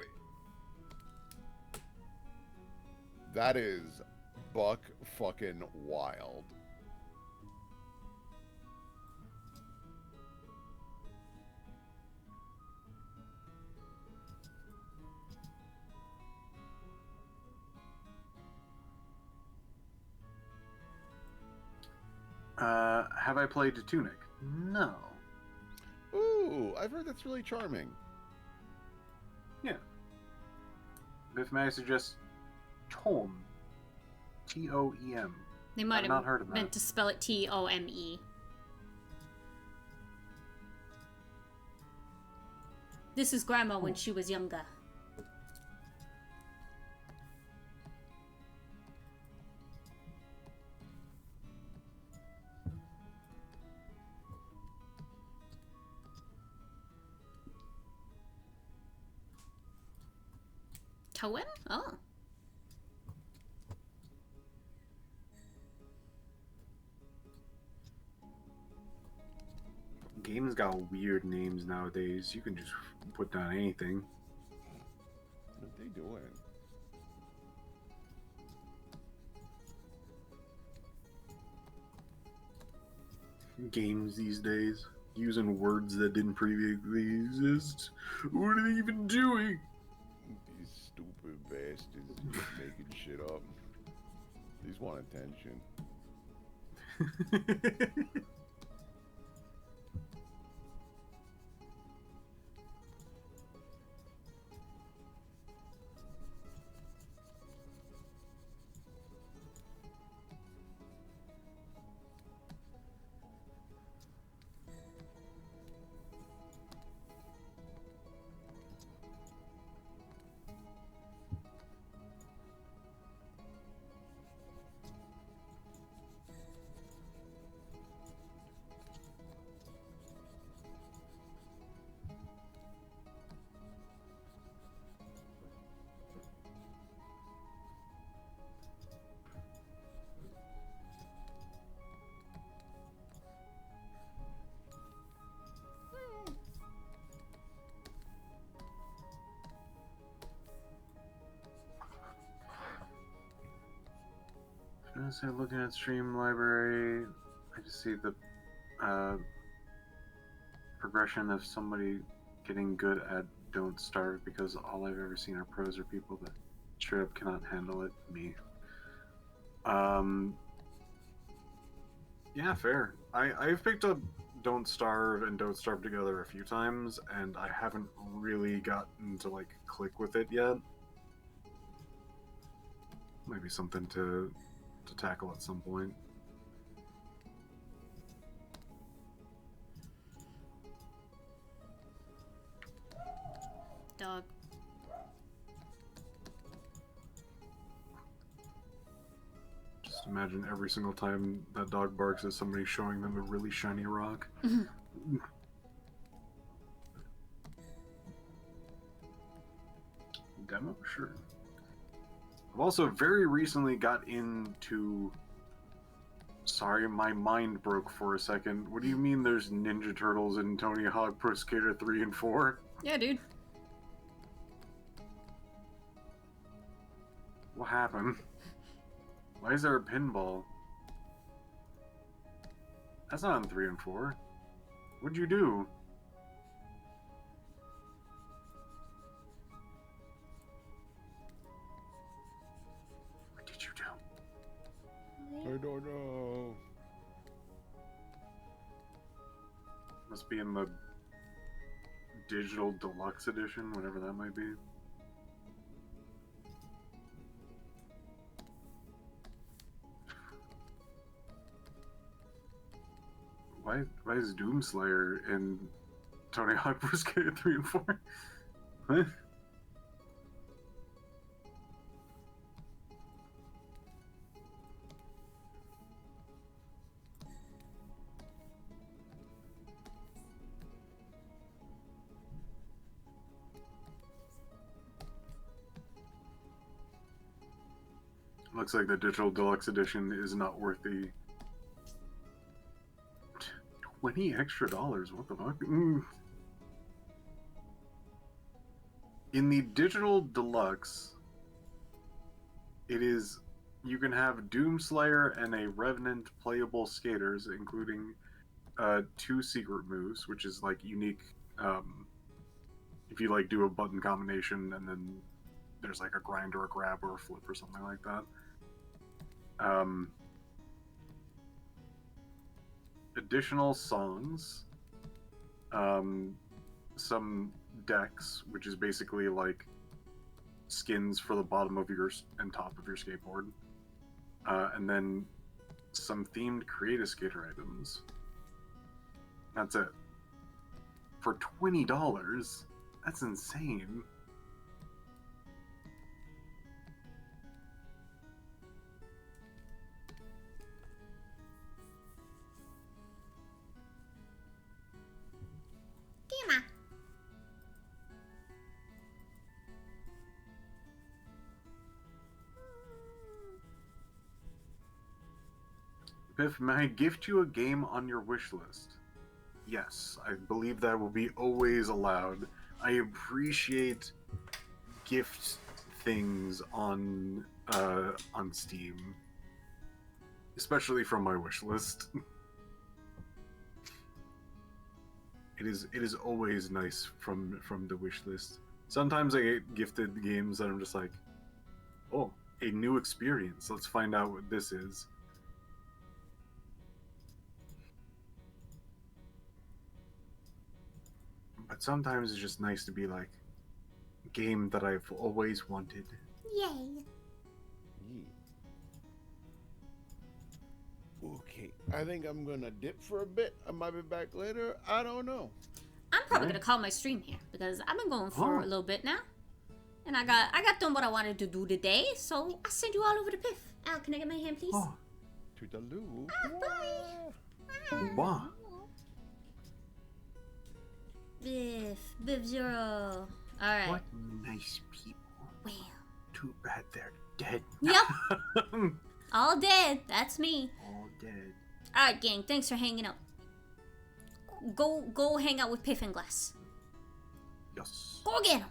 That is buck fucking wild. Have I played Tunic? No. Ooh, I've heard that's really charming. Yeah. if may I suggest Tome. T-O-E-M. They might I've not have heard of that. meant to spell it T-O-M-E. This is Grandma when she was younger. Toem? Oh. Games got weird names nowadays. You can just put down anything. What they doing? Games these days. Using words that didn't previously exist. What are they even doing? These stupid bastards just making shit up. These want attention. As I looking at stream library, I just see the progression of somebody getting good at Don't Starve, because all I've ever seen are pros or people that straight up cannot handle it. Me. Yeah, fair. I've picked up Don't Starve and Don't Starve Together a few times, and I haven't really gotten to like click with it yet. Maybe something to tackle at some point. Dog. Just imagine every single time that dog barks at somebody showing them a really shiny rock. Demo? Sure. I've also very recently got into... Sorry, my mind broke for a second. What do you mean there's Ninja Turtles in Tony Hawk Pro Skater 3 and 4? Yeah, dude. What happened? Why is there a pinball? That's not in 3 and 4. What'd you do? What did you do? I don't know. Must be in the digital deluxe edition, whatever that might be. Why is Doomslayer in Tony Hawk Pro Skater 3 and 4? What? Looks like the digital deluxe edition is not worth the $20 extra. What the fuck? In the digital deluxe, it is, you can have Doomslayer and a Revenant playable skaters, including 2 secret moves, which is like unique. If you like do a button combination and then there's like a grind or a grab or a flip or something like that. Additional songs, some decks, which is basically like skins for the bottom of your and top of your skateboard, and then some themed Create a Skater items. That's it. For $20, that's insane. Gamma. Biff, may I gift you a game on your wish list? Yes, I believe that will be always allowed. I appreciate gift things on Steam, especially from my wish list. It is always nice from the wish list. Sometimes I get gifted games that I'm just like, oh, a new experience. Let's find out what this is. But sometimes it's just nice to be like, game that I've always wanted. Yay. Okay, I think I'm gonna dip for a bit. I might be back later. I don't know. I'm probably Alright. gonna call my stream here because I've been going for Oh. a little bit now, and I got done what I wanted to do today. So I send you all over to Piff. Al, can I get my hand, please? Oh, Toodaloo. wow. Biff Zero. All right. What nice people. Well, Too bad they're dead. Yep. All dead. That's me. All dead. All right, gang. Thanks for hanging out. Go hang out with Piff and Glass. Yes. Go get him.